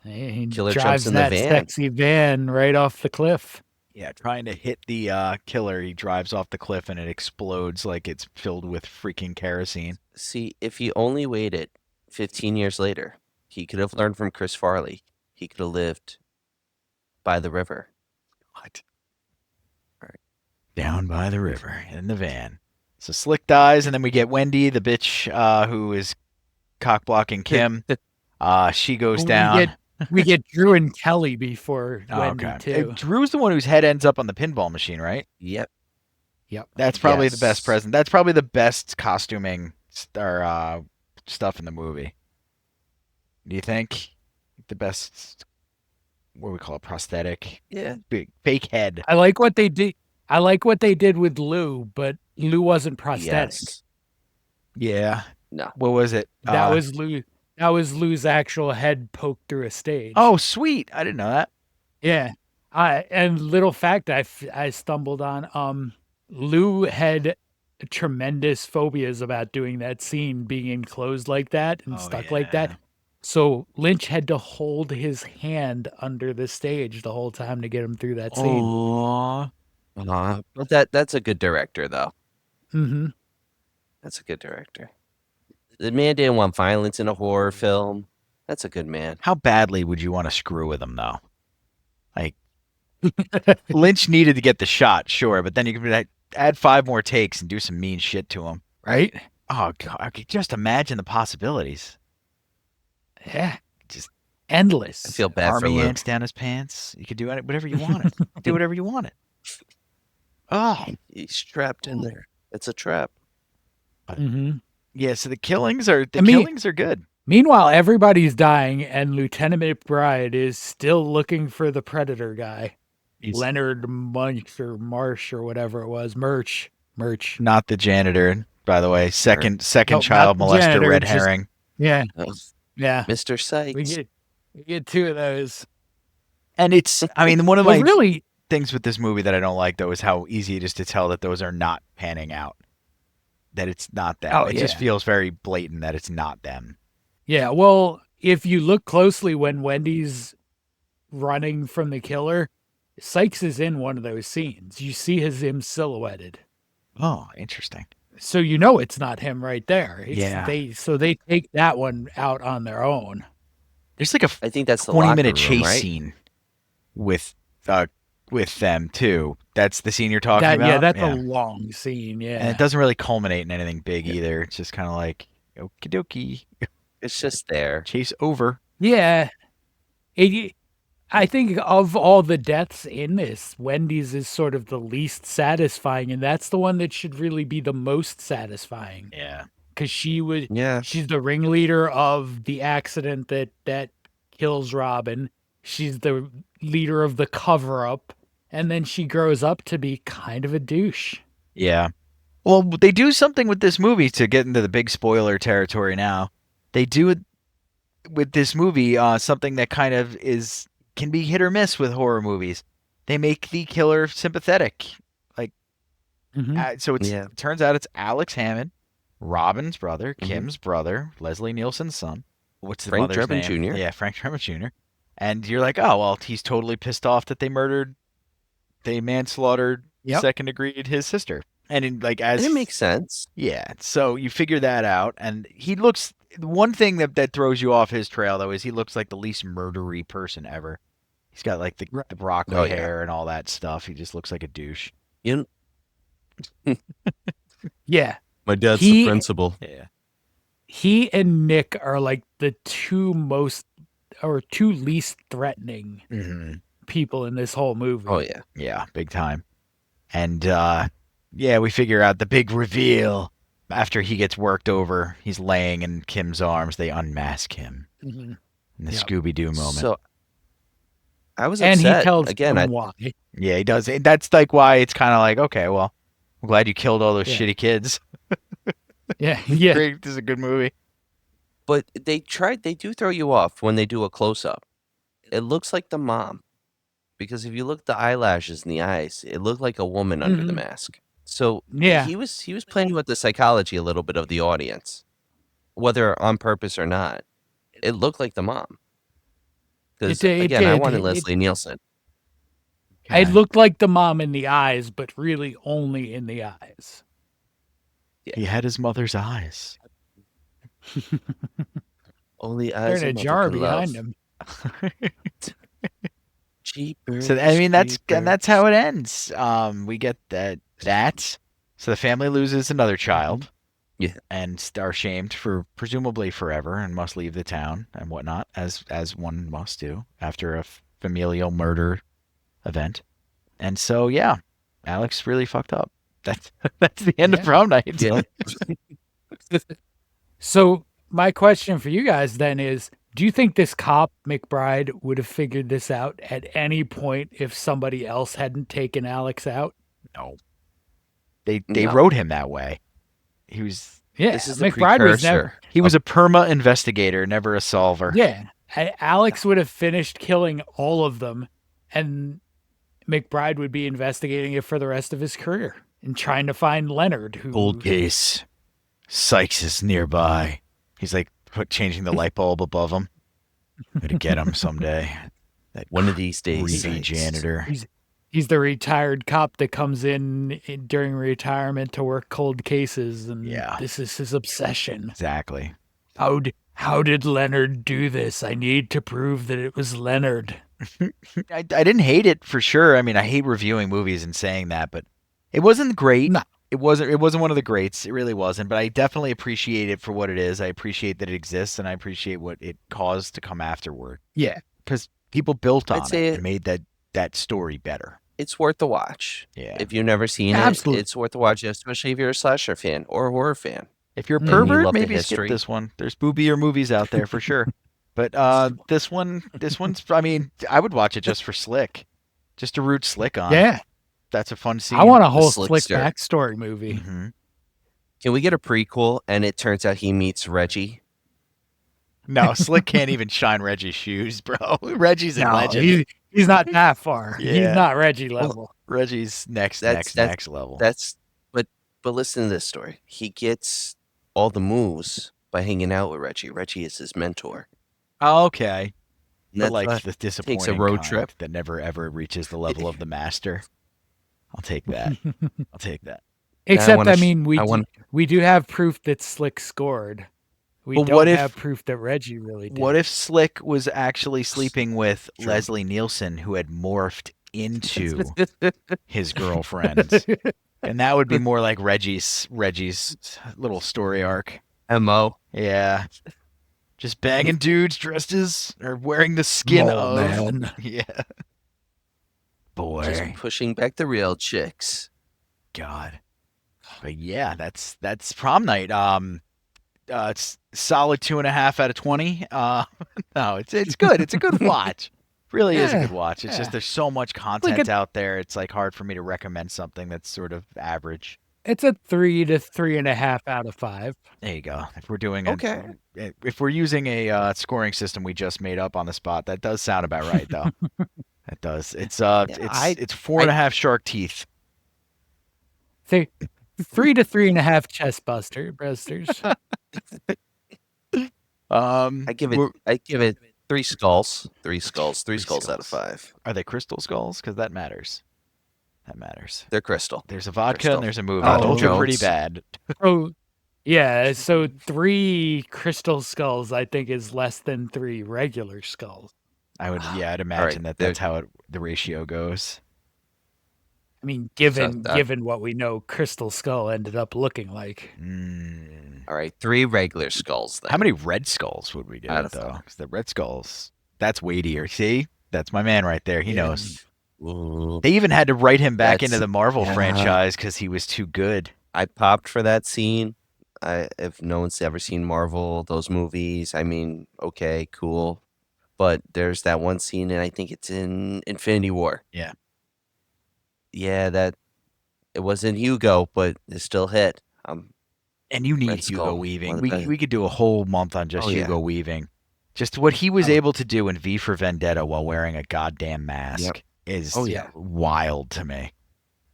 He Killer drives jumps in the that van. sexy van right off the cliff. Yeah, trying to hit the killer, he drives off the cliff and it explodes like it's filled with freaking kerosene. see, if he only waited 15 years later, he could have learned from Chris Farley. He could have lived by the river. What? Down by the river in the van. So Slick dies, and then we get Wendy, the bitch who is cock blocking Kim. She goes down. We get Drew and Kelly before Oh, Wendy okay. too. Drew's the one whose head ends up on the pinball machine, right? Yep. That's probably the best Yes. present. That's probably the best costuming or stuff in the movie. Do you think the best? What do we call it? Prosthetic, Yeah. big fake head. I like what they did. I like what they did with Lou, but Lou wasn't prosthetic. Yes. Yeah. No. What was it? That was Lou. That was Lou's actual head poked through a stage. Oh, sweet! I didn't know that. yeah. And little fact I stumbled on. Lou had tremendous phobias about doing that scene, being enclosed like that and Oh, stuck like yeah. that. So Lynch had to hold his hand under the stage the whole time to get him through that scene. Oh, But that's a good director, though. Mm-hmm. That's a good director. The man didn't want violence in a horror film. That's a good man. how badly would you want to screw with him though? Like Lynch needed to get the shot, sure, but then you could add 5 more takes and do some mean shit to him. Right? Oh God, I could just imagine the possibilities. Yeah. Just Endless. I feel bad for Army Lou. ants down his pants. You could do whatever you wanted. Do whatever you wanted. Oh, He's trapped in there. It's a trap. Mm-hmm. yeah. So the killings are good. Meanwhile, everybody's dying, and Lieutenant McBride is still looking for the Predator guy. Leonard Munch or Marsh or whatever it was. Merch. Not the janitor, by the way. Second Nope, child not the molester, janitor, red just- herring. Yeah. Oh, Yeah. Mr. Sykes. We get 2 of those. And it's, I mean, one of Well, my really, things with this movie that I don't like, though, is how easy it is to tell that those are not panning out. That it's not them. Oh, It just yeah. feels very blatant that it's not them. yeah. Well, if you look closely when Wendy's running from the killer, Sykes is in one of those scenes. You see him silhouetted. Oh, interesting. So you know it's not him right there. Yeah. They take that one out on their own. There's like a I think that's the 20-minute locker room, chase right? scene with them too. That's the scene you're talking about. Yeah, that's a long scene. Yeah, and it doesn't really culminate in anything big either. It's just kind of like okie dokie, It's just there. chase over. yeah. I think of all the deaths in this, Wendy's is sort of the least satisfying, and that's the one that should really be the most satisfying. Yeah. Because Yeah. she's the ringleader of the accident that kills Robin. She's the leader of the cover-up, and then she grows up to be kind of a douche. Yeah. Well, they do something with this movie to get into the big spoiler territory now. They do it with this movie, something that kind of can be hit or miss with horror movies. They make the killer sympathetic. Like, so it turns out it's Alex Hammond, Robin's brother, Kim's brother, Leslie Nielsen's son. What's the Frank mother's Drebin name? Jr. Yeah, Frank Drebin Jr. And you're like, oh, well, he's totally pissed off that they manslaughtered, second degree his sister. And it makes sense. Yeah, so you figure that out, and he looks. One thing that throws you off his trail though is he looks like the least murdery person ever. He's got like the broccoli hair and all that stuff. He just looks like a douche. Yeah, my dad's the principal. Yeah, he and Nick are like the two least threatening people in this whole movie. Oh yeah, yeah, big time. And we figure out the big reveal. After he gets worked over, he's laying in Kim's arms. They unmask him in the Scooby-Doo moment. So I was upset. And he tells again. them why. Yeah, he does. That's like why it's kind of like, okay, well, I'm glad you killed all those shitty kids. Yeah. Great. This is a good movie. But they do throw you off when they do a close-up. It looks like the mom. Because if you look at the eyelashes and the eyes, it looked like a woman under the mask. So he was playing with the psychology a little bit of the audience, whether on purpose or not. It looked like the mom. Because again, I wanted Leslie Nielsen. It looked like the mom in the eyes, but really only in the eyes. Yeah. He had his mother's eyes. Only eyes. They're in a jar behind him. Jeepers, so I mean that's how it ends. We get that. So the family loses another child. Yeah. And are shamed for presumably forever and must leave the town and whatnot, as one must do after a familial murder event. And so Alex really fucked up. That's the end of Prom Night. Yeah. So my question for you guys then is, do you think this cop, McBride, would have figured this out at any point if somebody else hadn't taken Alex out? No. They wrote him that way. He was this is the McBride was never. He was a perma investigator, never a solver. Yeah. Alex would have finished killing all of them, and McBride would be investigating it for the rest of his career and trying to find Leonard. Who Cold case. Sykes is nearby. He's like changing the light bulb above him. I'm gonna get him someday. That one of these days. Greedy janitor. He's the retired cop that comes in during retirement to work cold cases, and this is his obsession. Exactly. How did Leonard do this? I need to prove that it was Leonard. I didn't hate it for sure. I mean, I hate reviewing movies and saying that, but it wasn't great. No. It wasn't one of the greats. It really wasn't. But I definitely appreciate it for what it is. I appreciate that it exists, and I appreciate what it caused to come afterward. Yeah, because people built on it and made that story better. It's worth the watch. Yeah. If you've never seen it, it's worth the watch, especially if you're a slasher fan or a horror fan. If you're a pervert, maybe skip this one. There's boobier movies out there for sure. But this one's. I mean, I would watch it just for Slick, just to root Slick on. Yeah, that's a fun scene. I want a whole Slick backstory movie. Mm-hmm. Can we get a prequel and it turns out he meets Reggie? No, Slick can't even shine Reggie's shoes, bro. Reggie's in Legend. He's not that far. Yeah. He's not Reggie level. Well, Reggie's next level. But listen to this story. He gets all the moves by hanging out with Reggie. Reggie is his mentor. Oh, okay. But like the disappointing takes a road trip that never ever reaches the level of the master. I'll take that. I'll take that. Except, we do have proof that Slick scored We But don't what if- have proof that Reggie really did. What if Slick was actually sleeping with Leslie Nielsen, who had morphed into his girlfriend? And that would be more like Reggie's little story arc. MO. Yeah. Just banging dudes dressed as or wearing the skin Mole of man. Yeah. Boy. Just pushing back the real chicks. God. But yeah, that's prom night. It's solid 2.5 out of 20. No, it's good. It's a good watch. Really is a Yeah, good watch. It's just yeah. there's so much content out there. It's like hard for me to recommend something that's sort of average. It's a 3 to 3.5 out of 5. There you go. If we're doing Okay. if we're using a scoring system we just made up on the spot, that does sound about right though. It does. It's it's 4.5 shark teeth. Say 3 to 3.5 chest busters. I give it 3 skulls. 3 skulls. 3 skulls out of 5. Are they crystal skulls? Because that matters. That matters. They're crystal. There's a vodka Crystal. and there's a movie. Oh, Both are pretty Jones. bad. Oh, yeah. So 3 crystal skulls, I think, is less than 3 regular skulls. I'd imagine right, that's how the ratio goes. I mean, given that- given what we know, Crystal Skull ended up looking like. All right, 3 regular skulls then. How many red skulls would we do Out of though? 5. Because the red skulls, that's weightier. See, that's my man right there. He knows. Ooh. They even had to write him back into That's- the Marvel yeah. franchise because he was too good. I popped for that scene. If no one's ever seen Marvel, those movies, I mean, okay, cool. But there's that one scene, and I think it's in Infinity War. Yeah. Yeah, that it wasn't Hugo, but it still hit. And you need Red Hugo Skull, Weaving. one of We the- we could do a whole month on just Oh, yeah. Hugo Weaving. Just what he was Oh. able to do in V for Vendetta while wearing a goddamn mask is Oh, yeah. wild to me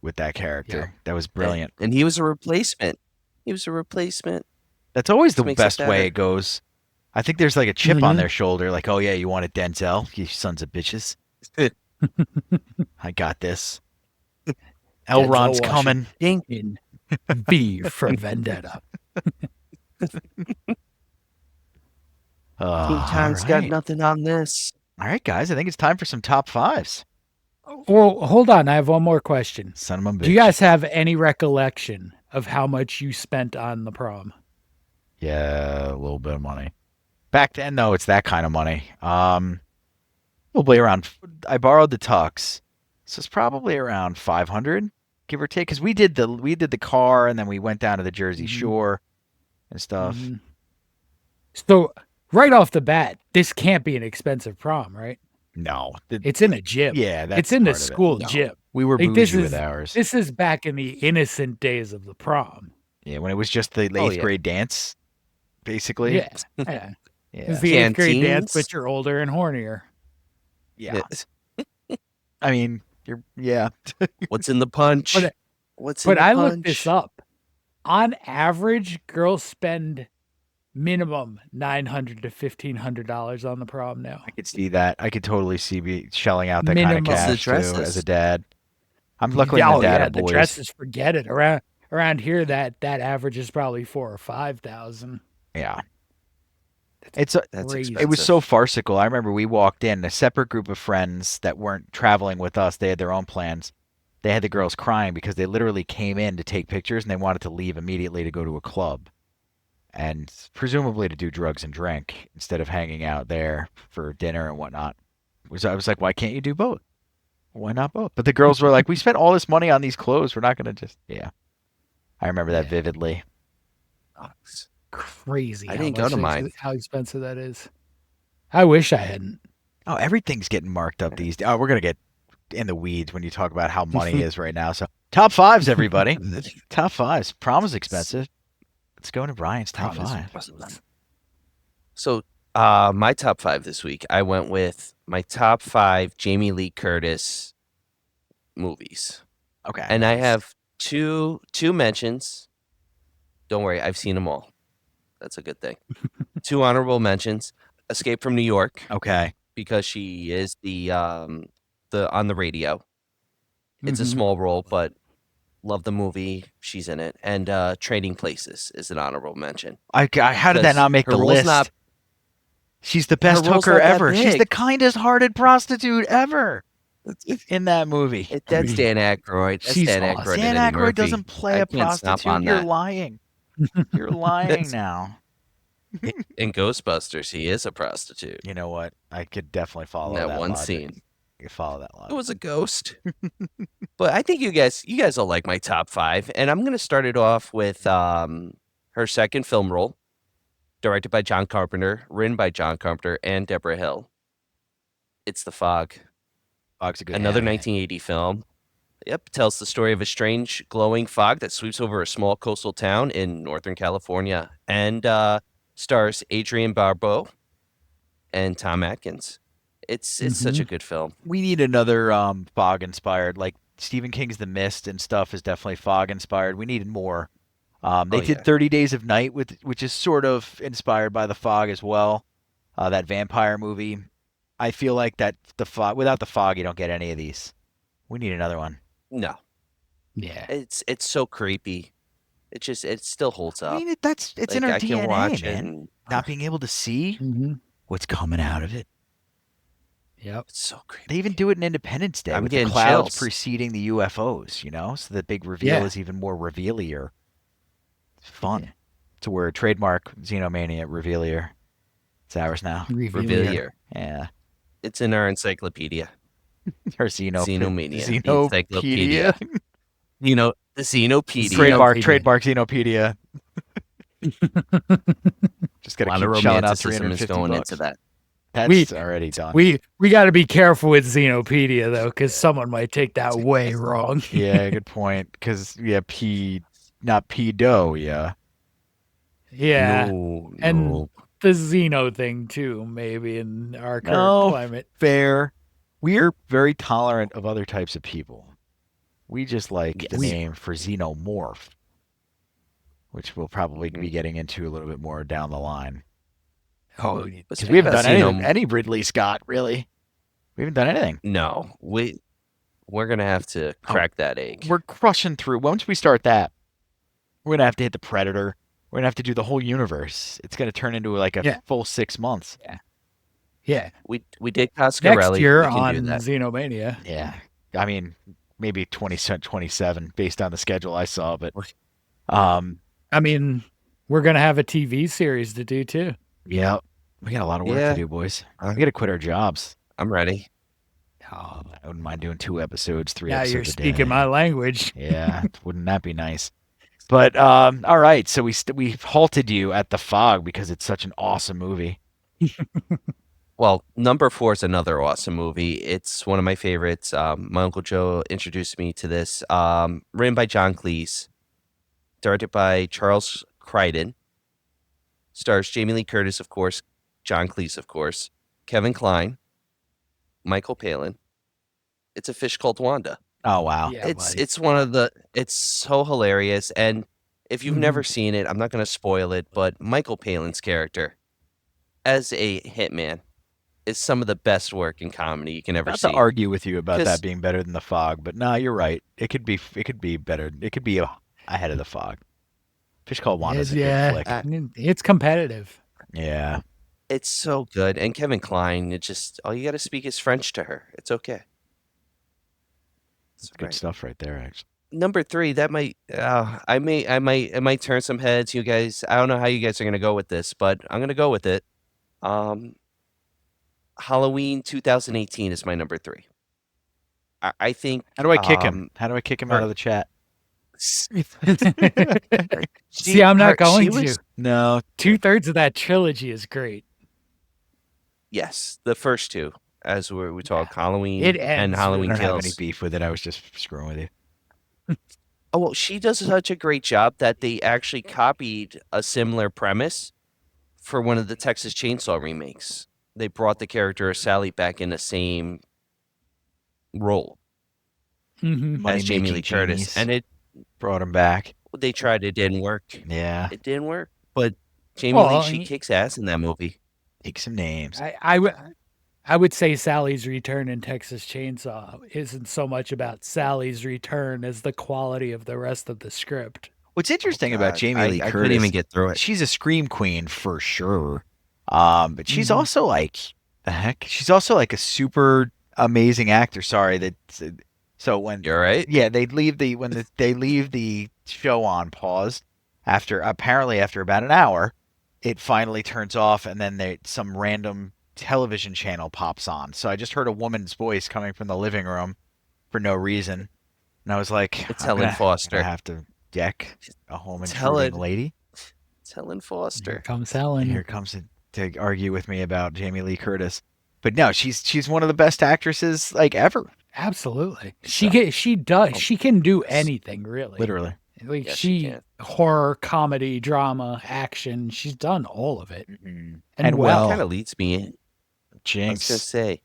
with that character. That was brilliant. And he was a replacement. He was a replacement. That's always the makes it best way better. it goes. I think there's like a chip on Mhm. their shoulder, like, oh yeah, you want a Denzel, you sons of bitches. I got this. Elrond's Denzel coming. In V for Vendetta. Oh, King Kong's got nothing on this. All right, guys, I think it's time for some top fives. Well, hold on. I have one more question. Son of a bitch. Do you guys have any recollection of how much you spent on the prom? Yeah, a little bit of money. Back then, though, it's that kind of money. Probably around. I borrowed the tux, so it's probably around 500, give or take. Because we did the car, and then we went down to the Jersey Mhm. Shore and stuff. Mhm. So, right off the bat, this can't be an expensive prom, right? No, It's in a gym. yeah, that's it's in the part of it. school No. gym. We were Like, this bougie with is- ours. This is back in the innocent days of the prom. Yeah, when it was just the eighth Oh, yeah. grade dance, basically. Yeah. Yeah. Yeah. It's the 8th grade dance, Canteens. but you're older and hornier. Yeah. I mean, yeah. What's in the punch? But- What's in But the I punch? looked this up. On average, girls spend minimum $900 to $1,500 on the prom now. I could see that. I could totally see me shelling out that Minimum. kind of Plus the cash too as dresses. a dad. I'm luckily Oh, the dad yeah, of the boys. dresses, forget it. Around here, that average is probably 4,000 or 5,000. Yeah. That's Crazy. It was so farcical. I remember we walked in, a separate group of friends that weren't traveling with us. They had their own plans. They had the girls crying because they literally came in to take pictures and they wanted to leave immediately to go to a club. And presumably to do drugs and drink instead of hanging out there for dinner and whatnot. I was like, why can't you do both? Why not both? But the girls were like, we spent all this money on these clothes. We're not going to just, yeah. I remember that Yeah. vividly. Crazy. I how didn't go much to mine. How expensive that is. I wish I hadn't. Oh, everything's getting marked up these days. Oh, we're going to get in the weeds when you talk about how money is right now. So top fives, everybody. Top fives. Prom is expensive. Let's go to Brian's top Prom is five. expensive. So, my top 5 this week, I went with my top 5 Jamie Lee Curtis movies. Okay. And I have two mentions. Don't worry, I've seen them all. That's a good thing. 2 honorable mentions. Escape from New York, Okay. because she is the on the radio. It's a Mhm. small role, but Love the movie. She's in it. And Trading Places is an honorable mention. How did that 'Cause not make her the role's list? not- She's the best role's hooker not that ever. She's the big. kindest-hearted prostitute ever in that movie. That's Dan Aykroyd. That's She's Dan awesome. Aykroyd. Dan and Eddie Aykroyd Murphy. doesn't play I a can't stop prostitute. on You're that. lying. You're lying That's- now. In Ghostbusters, he is a prostitute. You know what? I could definitely follow In that that one logic. scene. I could follow that It logic. was a ghost. But I think you guys will like my top 5. And I'm gonna start it off with her second film role, directed by John Carpenter, written by John Carpenter and Deborah Hill. It's The Fog. Fog's a good Another anime. 1980 film. Yep, tells the story of a strange glowing fog that sweeps over a small coastal town in Northern California, and stars Adrienne Barbeau and Tom Atkins. It's such a good film. We need another fog inspired, like Stephen King's The Mist and stuff is definitely fog inspired. We needed more. They did yeah. 30 Days of Night, which is sort of inspired by the fog as well. That vampire movie. I feel like that the fog, without the fog, you don't get any of these. We need another one. No, Yeah. it's so creepy. It still holds up. I mean, it's Like, in our I can DNA, watch man. it. And, Not being able to see Mm-hmm. what's coming out of it. Yep. it's so creepy. They even do it in Independence Day I'm with the getting clouds chills. preceding the UFOs, so the big reveal Yeah. is even more revealier. It's fun. It's a word. Trademark Xenomania, revealier. It's ours now. Revealier. Yeah. It's in our encyclopedia. Or Xenomania. The Xenopedia. The Xenopedia. Trademark Xenopedia. Just A gotta lot of keep shelling out romanticism is 350 going bucks. into that. That's already done. We got to be careful with Xenopedia though, because someone might take that way wrong. Yeah, good point. Because not pedo. Yeah. Yeah, No, and no. the Xeno thing too, maybe in our current No. climate. Fair. We're very tolerant of other types of people. We just like the Yes. name for xenomorph, which we'll probably be getting into a little bit more down the line. Oh, But Because speaking we haven't of done Xenom- any Ridley Scott, really. We haven't done anything. No, we're gonna have to crack that egg. We're crushing through. Once we start that, we're going to have to hit the Predator. We're going to have to do the whole universe. It's going to turn into like a Yeah. full 6 months. yeah. We did Coscarelli. Next year we can on do that. Xenomania. Yeah. I mean, maybe 27 based on the schedule I saw. But I mean, we're gonna have a TV series to do too. yeah, we got a lot of work Yeah. to do, boys. We got to quit our jobs. I'm ready. Oh, I wouldn't mind doing 2 episodes, 3 Now episodes you're a day. speaking my language. Yeah, wouldn't that be nice? But all right, so we halted you at The Fog because it's such an awesome movie. Well, number 4 is another awesome movie. It's one of my favorites. My Uncle Joe introduced me to this. Written by John Cleese, directed by Charles Crichton, stars Jamie Lee Curtis, of course, John Cleese, of course, Kevin Kline, Michael Palin. It's A Fish Called Wanda. Oh wow, Yeah, buddy. It's so hilarious. And if you've never seen it, I'm not going to spoil it, but Michael Palin's character as a hitman is some of the best work in comedy you can ever not see. to argue with you about 'Cause- that being better than The Fog, but no, you're right. It could be better. It could be ahead of The Fog. Fish Called Wanda's a good flick. It's competitive. Yeah, It's so good. And Kevin Kline, it just all you got to speak is French to her. It's okay. it's good stuff right there. Actually, Number 3, that might I might turn some heads. You guys, I don't know how you guys are gonna go with this, but I'm gonna go with it. Halloween 2018 is my number 3. I think. how do I kick him? How do I kick him out her- of the chat? See, I'm not going to. No, 2/3 of that trilogy is great. Yes, the first 2, as we talk Halloween It and ends Halloween I don't have any Kills. beef with it. I was just screwing with you. Oh, well, she does such a great job that they actually copied a similar premise for one of the Texas Chainsaw remakes. They brought the character of Sally back in the same role Mm-hmm. Money as Jamie Lee making Curtis, genies. and Brought him back. they tried. It didn't work. Yeah, It didn't work. But Jamie Well, Lee, she kicks ass in that movie. take some names. I I would say Sally's return in Texas Chainsaw isn't so much about Sally's return as the quality of the rest of the script. What's interesting about God, Jamie Lee I Curtis, couldn't even get through it. she's a scream queen for sure. But she's Mhm. also like the heck. She's also like a super amazing actor. Sorry that. So when You're right. yeah, they leave they leave the show on pause after about an hour, it finally turns off and then some random television channel pops on. So I just heard a woman's voice coming from the living room for no reason, and I was like, It's I'm Helen gonna Foster. have to deck a home It's intruding Helen. lady. It's Helen Here Foster. comes And Helen. here comes it to argue with me about Jamie Lee Curtis. But no, she's one of the best actresses like ever, Absolutely. So- She can do anything, really. literally. Like Yes, she can. horror, comedy, drama, action, she's done all of it. And And well, Kind of leads me in. I was gonna Jinx, say,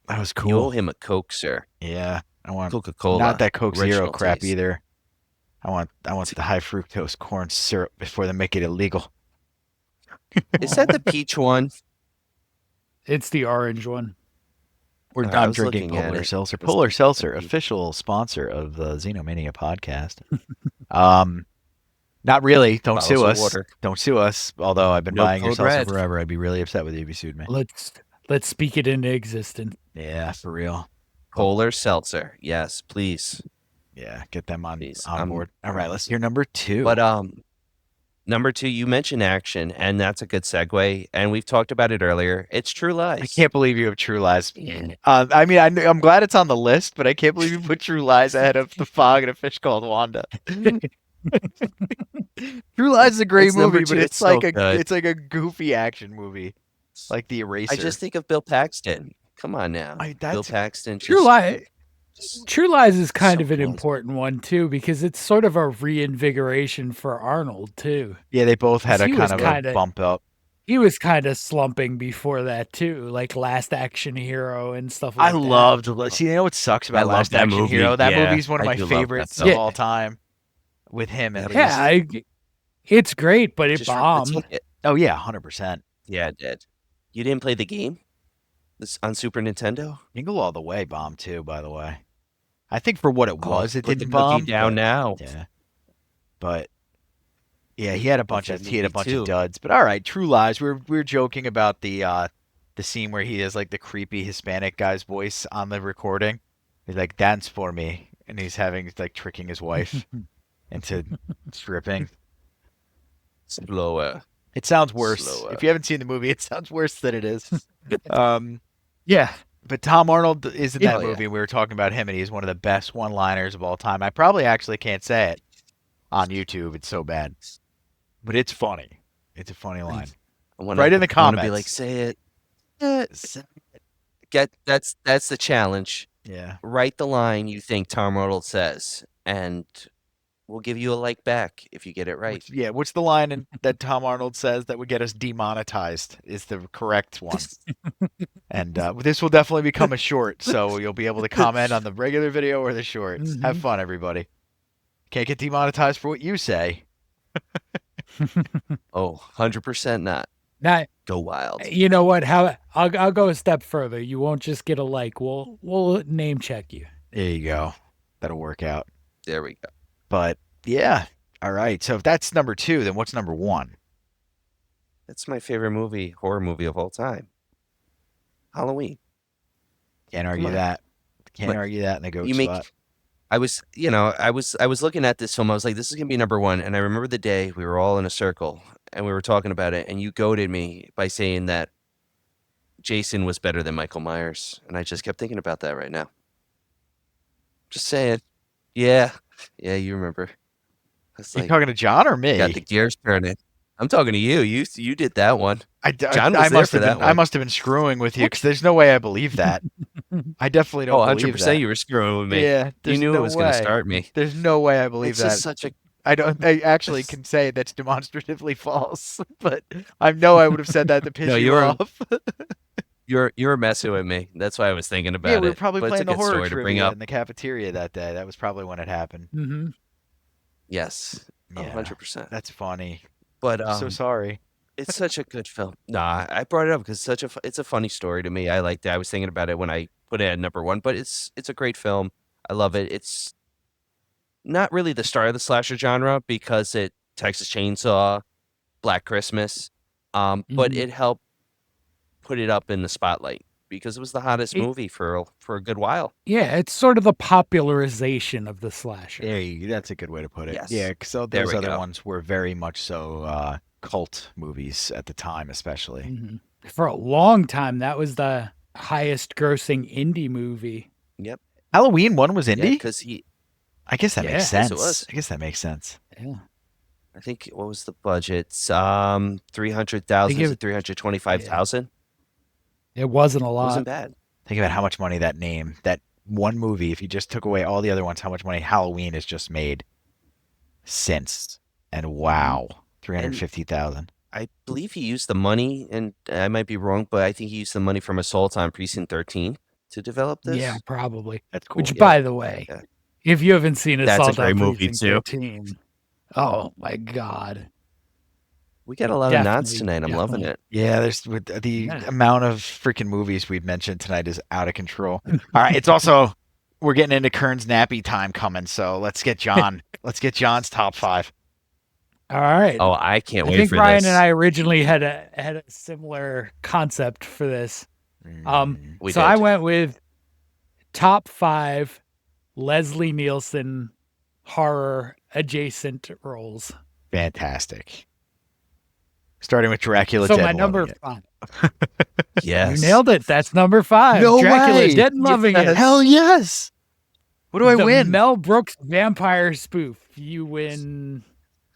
that was you owe cool. him a Coke, sir. Yeah, I want Coca-Cola. not that Coke Zero original crap taste. either. I want the high fructose corn syrup before they make it illegal. Is that the peach one? It's the orange one. I I'm was drinking looking at Polar it. Seltzer. Let's Polar take Seltzer, a peek. official sponsor of the Xenomania podcast. Not really. Don't Bottles sue of us. water. Don't sue us. Although I've been No buying your code seltzer red. forever, I'd be really upset with you if you sued me. Let's speak it into existence. Yeah, for real. Polar Seltzer. Yes, please. Yeah, get them on Please, board. All right, let's hear number 2. But number 2, you mentioned action, and that's a good segue. And we've talked about it earlier. It's True Lies. I can't believe you have True Lies. Yeah. I mean, I'm glad it's on the list, but I can't believe you put True Lies ahead of The Fog and A Fish Called Wanda. True Lies is a great It's number movie, but 2. it's It's so like good. it's like a goofy action movie, like The Eraser. I just think of Bill Paxton. Come on now. Bill that's Paxton. True Lies. True Lies is kind So of an good. important one too, because it's sort of a reinvigoration for Arnold too. yeah, they both had a He kind was of a kinda- bump up. He was kind of slumping before that too, like Last Action Hero and stuff like I that. loved. See, you know what sucks about I love Last that Action movie. Hero? That Yeah, movie's one of I my do love that favorites stuff. of all time. With him, at Yeah, least. It's great, but it Just bombed. retake it. Oh yeah, 100%. Yeah, it did. You didn't play the game? This on Super Nintendo? Jingle All the Way bombed too, by the way. I think for what it was, it put the didn't cookie bomb. down but- now. Yeah, but yeah, he had a bunch that of movie, too. duds. But all right, True Lies. We're joking about the scene where he has like the creepy Hispanic guy's voice on the recording. He's like, "Dance for me," and he's like tricking his wife into stripping. Slower. It sounds worse. Slower. If you haven't seen the movie, it sounds worse than it is. Yeah. But Tom Arnold is in Yeah, that yeah. movie. We were talking about him, and he's one of the best one-liners of all time. I probably actually can't say it on YouTube. It's so bad, but it's funny. It's a funny line. I wanna, Right in the I wanna be comments. like, say it. That's the challenge. Yeah. Write the line you think Tom Arnold says, and we'll give you a like back if you get it right. What's the line that Tom Arnold says that would get us demonetized? Is the correct one. And this will definitely become a short, so you'll be able to comment on the regular video or the shorts. Have fun, everybody. Can't get demonetized for what you say. Oh, 100% not. Now, Go wild. you know what? I'll go a step further. You won't just get a like. We'll name check you. There you go. That'll work out. There we go. But yeah. All right. So if that's number 2, then what's number 1? That's my favorite horror movie of all time. Halloween. Can't argue on. that. Can't But argue that in the goat you make spot. I was looking at this film. I was like, this is gonna be number 1. And I remember the day we were all in a circle and we were talking about it, and you goaded me by saying that Jason was better than Michael Myers, and I just kept thinking about that right now. Just saying. Yeah, you remember. It's You like, talking to John or me? got the gears turning. I'm talking to you. You did that one. John was I there must for have that been. I one. must have been screwing with you because there's no way I believe that. I definitely don't Oh, believe 100% that. you were screwing with me. Yeah, You there's knew no it was going way. to start me. There's no way I believe It's that. just such a I actually can say that's demonstratively false, but I know I would have said that to piss No, you you were- off. you were messing with me. That's why I was thinking about Yeah, it. we were probably But it's a playing the good horror story to bring trivia up. in the cafeteria that day. That was probably when it happened. Mm-hmm. Yes, Yeah, 100%. that's funny. But I'm so sorry. It's such a good film. Nah, I brought it up because it's a funny story to me. I liked it. I was thinking about it when I put it at number one, but it's a great film. I love it. It's not really the start of the slasher genre because it Texas Chainsaw, Black Christmas, but Mhm. it helped put it up in the spotlight because it was the hottest It- movie for a good while. Yeah, it's sort of the popularization of the slasher. That's a good way to put it. Yes. Yeah, because There those we other go. ones were very much so cult movies at the time, especially. Mhm. For a long time, that was the highest grossing indie movie. Yep. Halloween 1 was Yeah, indie? because he. I guess that makes Yeah. Yes, sense. it was. I guess that makes sense. Yeah. I think what was the budget? 300,000 They to give- 325,000. It wasn't a It lot. wasn't bad. Think about how much money that one movie, if you just took away all the other ones, how much money Halloween has just made since. And wow, 350,000. I believe he used the money, and I might be wrong, but I think he used the money from Assault on Precinct 13 to develop this. Yeah, probably. That's cool. Which, Yeah. by the way, Yeah. if you haven't seen That's a Assault great on movie, Precinct too. 13, oh my God. We got a lot of nods Definitely, tonight. I'm loving definitely. it. Yeah, there's with the Yeah. amount of freaking movies we've mentioned tonight is out of control. All right, it's also we're getting into Kearns nappy time coming, so let's get John's top 5. All right. Oh, I can't I wait think for Ryan this. and I originally had a similar concept for this. We So I did. went with top 5 Leslie Nielsen horror adjacent roles. Fantastic. Starting with Dracula. So Dead my and number Loving It. 5. Yes. You nailed it. That's number 5. No Dracula way. Dead and Loving It. Yes. Hell yes. What do I The win? Mel Brooks vampire spoof. You win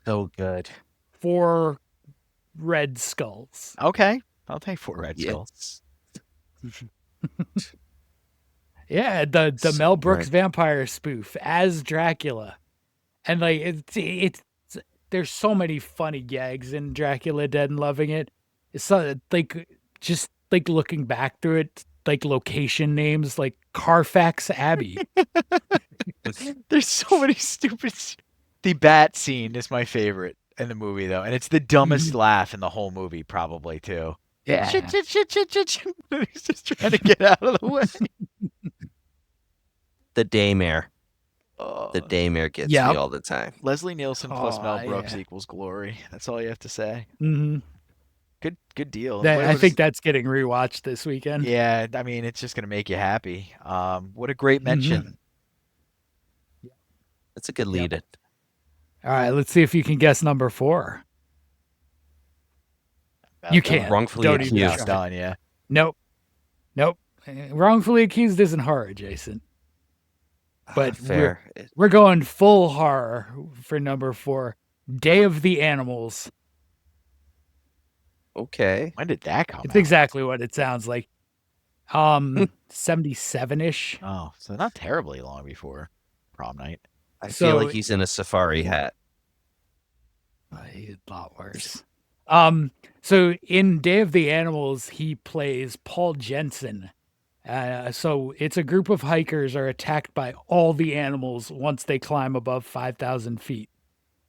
So good. 4 red skulls. Okay, I'll take 4 red skulls. Yes. Yeah, the So Mel Brooks good. vampire spoof as Dracula. And like it's there's so many funny gags in Dracula Dead and Loving It. It's so, like just like looking back through it, like location names like Carfax Abbey. There's so many stupid. The bat scene is my favorite in the movie, though, and it's the dumbest laugh in the whole movie, probably too. Yeah. Shit. He's just trying to get out of the way. The daymare. Oh. The daymare gets Yep. me all the time. Leslie Nielsen plus Oh, Mel Brooks yeah. equals glory. That's all you have to say. Mhm. Good deal. That, What I was- think that's getting rewatched this weekend. Yeah, I mean, it's just gonna make you happy. What a great mention. That's a good lead in. All right, let's see if you can guess number 4. You can't. Wrongfully Don't even accused. It's try. done. Yeah. Nope. Wrongfully accused isn't horror, Jason. But Fair. we're going full horror for number 4. Day of the Animals. Okay. When did that come It's out? exactly what it sounds like. 77-ish. Oh, so not terribly long before Prom Night. I So- feel like he's in a safari hat. A lot worse. So in Day of the Animals, he plays Paul Jensen. So it's a group of hikers are attacked by all the animals once they climb above 5,000 feet.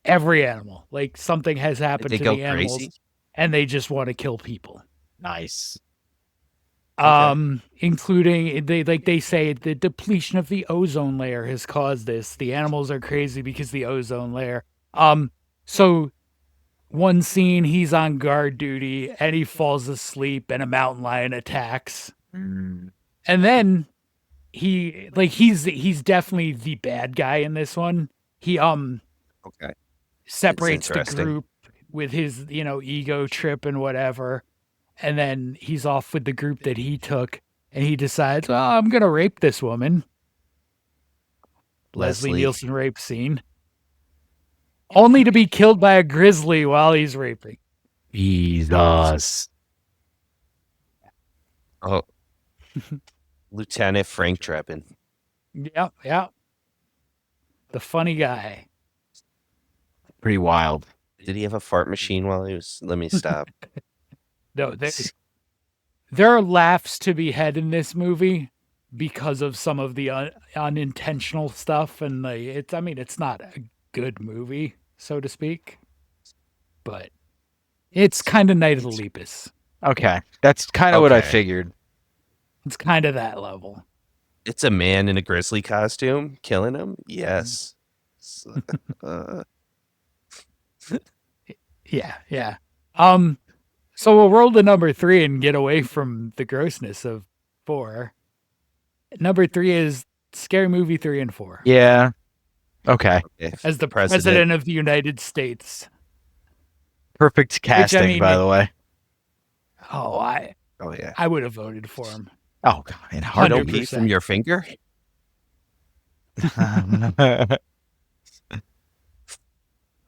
Every animal, like something has happened They to go the animals, crazy? and they just want to kill people. Nice. Including they say the depletion of the ozone layer has caused this. The animals are crazy because the ozone layer. So one scene he's on guard duty and he falls asleep and a mountain lion attacks. And then he's definitely the bad guy in this one. He Okay. separates the interesting. group with his ego trip and whatever, and then he's off with the group that he took, and he decides, well, I'm gonna rape this woman. Leslie Nielsen rape scene, only to be killed by a grizzly while he's raping. Jesus. Oh. Lieutenant Frank Drebin. Yeah. The funny guy. Pretty wild. Did he have a fart machine while he was? Let me stop. No, there are laughs to be had in this movie because of some of the unintentional stuff, and it's not a good movie, so to speak, but It's kind of Night of the Lepus. Okay, that's kind of what I Okay. figured. It's kind of that level. It's a man in a grizzly costume killing him. Yes. Uh, Yeah. So we'll roll to number 3 and get away from the grossness of 4. Number 3 is Scary Movie 3 and 4. Yeah. Okay. As the president of the United States. Perfect casting, mean, by the way. Oh, Oh yeah. I would have voted for him. Oh God, and Hard hard to 100%. beat from your finger.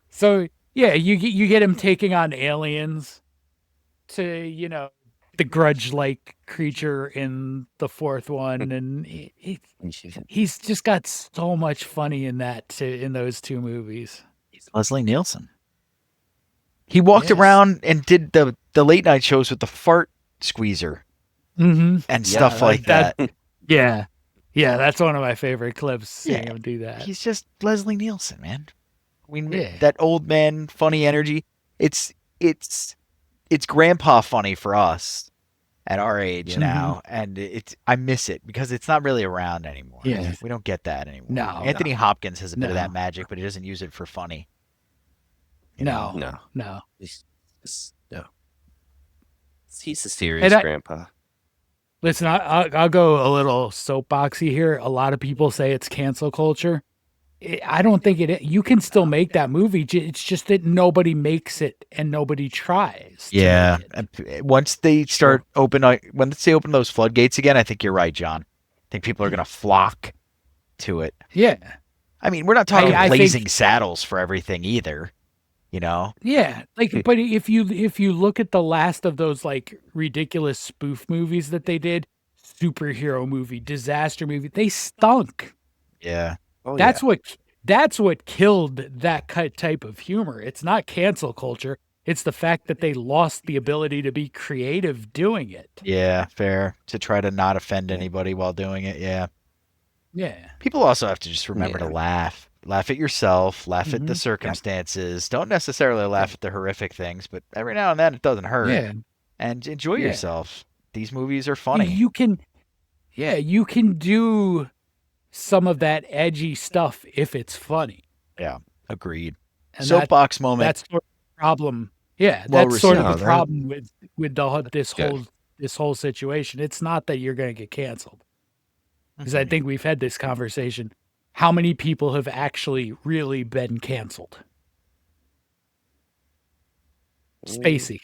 So yeah, you get him taking on aliens to, the grudge-like creature in the 4th one, and he's just got so much funny in those 2 movies. Leslie Nielsen. He walked Yes. around and did the late night shows with the fart squeezer Mm-hmm. and stuff like that. Yeah, that's one of my favorite clips. Seeing Yeah. him do that. He's just Leslie Nielsen, man. I mean, Yeah. that old man funny energy. It's grandpa funny for us at our age now, and I miss it because it's not really around anymore. Yeah. We don't get that anymore. No, Anthony Hopkins has a bit of No. that magic, but he doesn't use it for funny. You No. know? No. No. No. He's a serious And grandpa. Listen, I'll go a little soapboxy here. A lot of people say it's cancel culture. I don't think it. You can still make that movie. It's just that nobody makes it and nobody tries. to Yeah. make it. And once they start once they open those floodgates again, I think you're right, John. I think people are going to flock to it. Yeah. I mean, we're not talking I think- blazing saddles for everything either. You know? Yeah, but if you look at the last of those like ridiculous spoof movies that they did, superhero movie, disaster movie, they stunk. Yeah. Oh, That's what killed that type of humor. It's not cancel culture. It's the fact that they lost the ability to be creative doing it. Yeah, fair. To try to not offend anybody while doing it. Yeah. Yeah. People also have to just remember Yeah. to laugh. Laugh at yourself, laugh at the Mhm. circumstances. Don't necessarily laugh at the horrific things, but every now and then it doesn't hurt. Yeah. And enjoy Yeah. yourself. These movies are funny. You can do some of that edgy stuff if it's funny. Agreed. And Soapbox moment. that's sort of the problem. Yeah, Well that's sort of received. the No, that- problem with this good. whole situation. It's not that you're going to get canceled, because I think we've had this conversation. How many people have actually really been canceled? Spacey.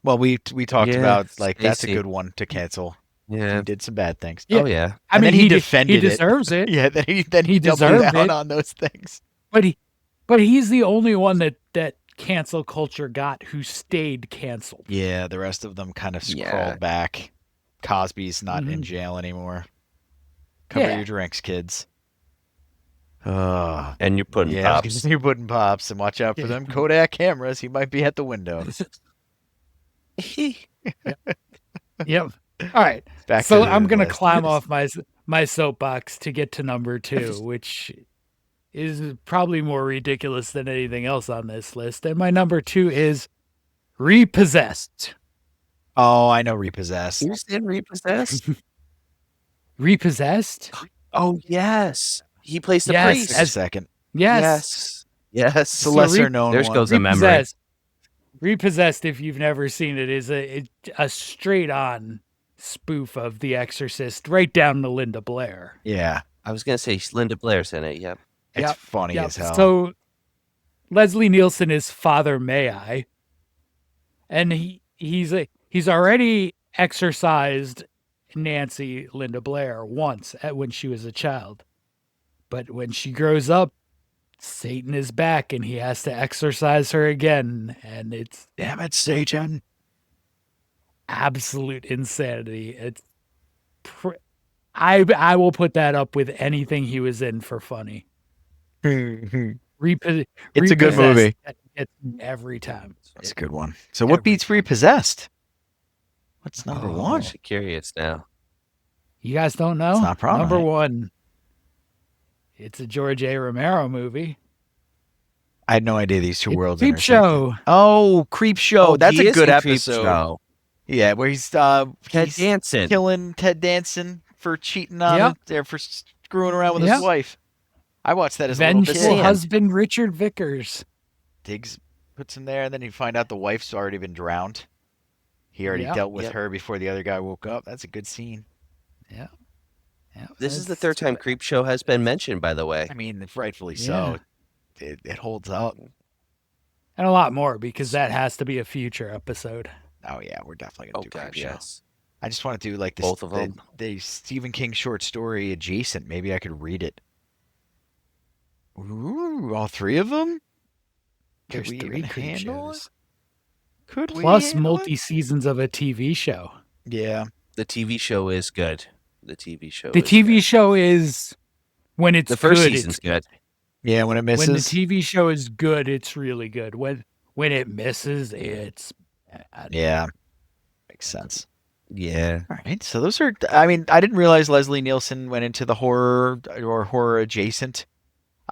Well, we talked Yeah, about like that's a Spacey. good one to cancel. Yeah. He did some bad things. Yeah. Oh yeah. I And mean, then he he defended it. deserves it. Yeah, then he He doubled deserved down it. on those things. But he's the only one that cancel culture got who stayed canceled. Yeah, the rest of them kind of Yeah. crawled back. Cosby's not in Mhm. jail anymore. Cover Yeah. your drinks, kids. And you're putting Yeah, pops. you're putting pops, and watch out for them Kodak cameras. He might be at the window. Yep. All right. Back So to I'm the gonna list. climb off my soapbox to get to number 2, which is probably more ridiculous than anything else on this list. And my number 2 is Repossessed. Oh, I know Repossessed. You said repossessed? Repossessed? Oh yes. He plays the Yes, priest. Just a second. Yes. Yes. It's a lesser known There one. goes a memory. Repossessed. Repossessed, if you've never seen it, is a straight on spoof of The Exorcist, right down to Linda Blair. Yeah, I was gonna say Linda Blair's in it. Yep. it's Yep, funny Yep. as hell. So Leslie Nielsen is Father May-I, and he's already exorcised Nancy Linda Blair once when she was a child, but when she grows up, Satan is back and he has to exorcise her again, and it's Damn it, Satan. absolute insanity. It's I will put that up with anything he was in for funny. It's It's a good movie. It's every time. a good one. So what beats Repossessed? What's number I'm one? actually curious now. You guys don't know? It's not Prom Number Night. 1. It's a George A. Romero movie. I had no idea these two It's worlds Creep intersected. Show. Oh, Creep Show. Oh, That's he a is good in Creep episode. Show. Yeah, where he's Ted he's Danson. killing Ted Danson for cheating on Yep. there for screwing around with Yep. his wife. I watched that as a little Vengeful kid. Sand. husband Richard Vickers. Diggs puts him there, and then you find out the wife's already been drowned. He already Yep. dealt with Yep. her before the other guy woke up. That's a good scene. Yeah. This is the third time Creep Show has been mentioned, by the way. I mean, rightfully so. Yeah. It holds up. And a lot more because that has to be a future episode. Oh yeah, we're definitely gonna Oh do God, Creep Show. yes. I just want to do like this, Both of them. the Stephen King short story adjacent. Maybe I could read it. Ooh, all three of them? Could There's we 3 even Creep handle shows. Could we Plus handle it? multi-seasons of a TV show. Yeah. The TV show is good. The TV show. The is TV good. show is when it's The first good, season's it's good. Yeah, when it misses. when the TV show is good, it's really good. When it misses, it's bad. Yeah. Makes sense. Yeah. All right. So those are, I mean, I didn't realize Leslie Nielsen went into the horror or horror adjacent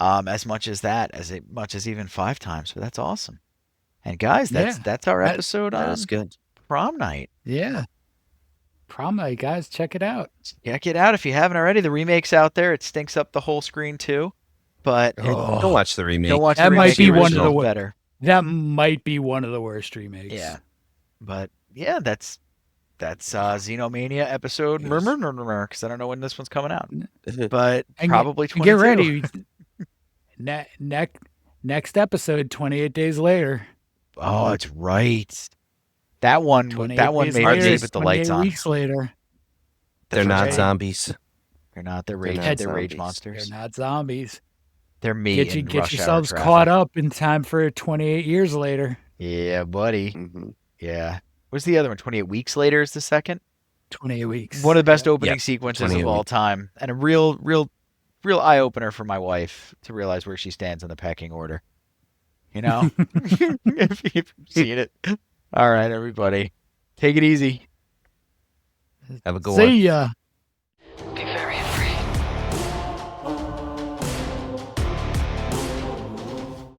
as much as that, as much as even 5 times. But that's awesome. And guys, that's our that- episode That on is good. Prom Night. Yeah. Prom Night, guys, check it out. Check it out if you haven't already. The remake's out there. It stinks up the whole screen too. But Oh. Don't watch the remake. don't watch That the might remake. be The one of the original's wo- better. That might be one of the worst remakes. Yeah. But yeah, that's Xenomania episode Yes. because I don't know when this one's coming out. But And probably get 22. ready. Next episode, 28 days later. Oh, that's right. That one 28 made days me later, sleep with the lights 28 on. weeks later. They're not Right. zombies. They're not. They're They're rage. not They're rage zombies. monsters. They're not zombies. They're me. Get in get rush hour yourselves traffic. caught up in time for 28 years later. Yeah, buddy. Mhm. Yeah. What's the other one? 28 weeks later is the second. 28 weeks. One of the best Yep. opening Yep, sequences 28 of all weeks. time, and a real eye opener for my wife to realize where she stands in the pecking order. You know, if you've seen it. All right, everybody, take it easy. Have a good one. See ya.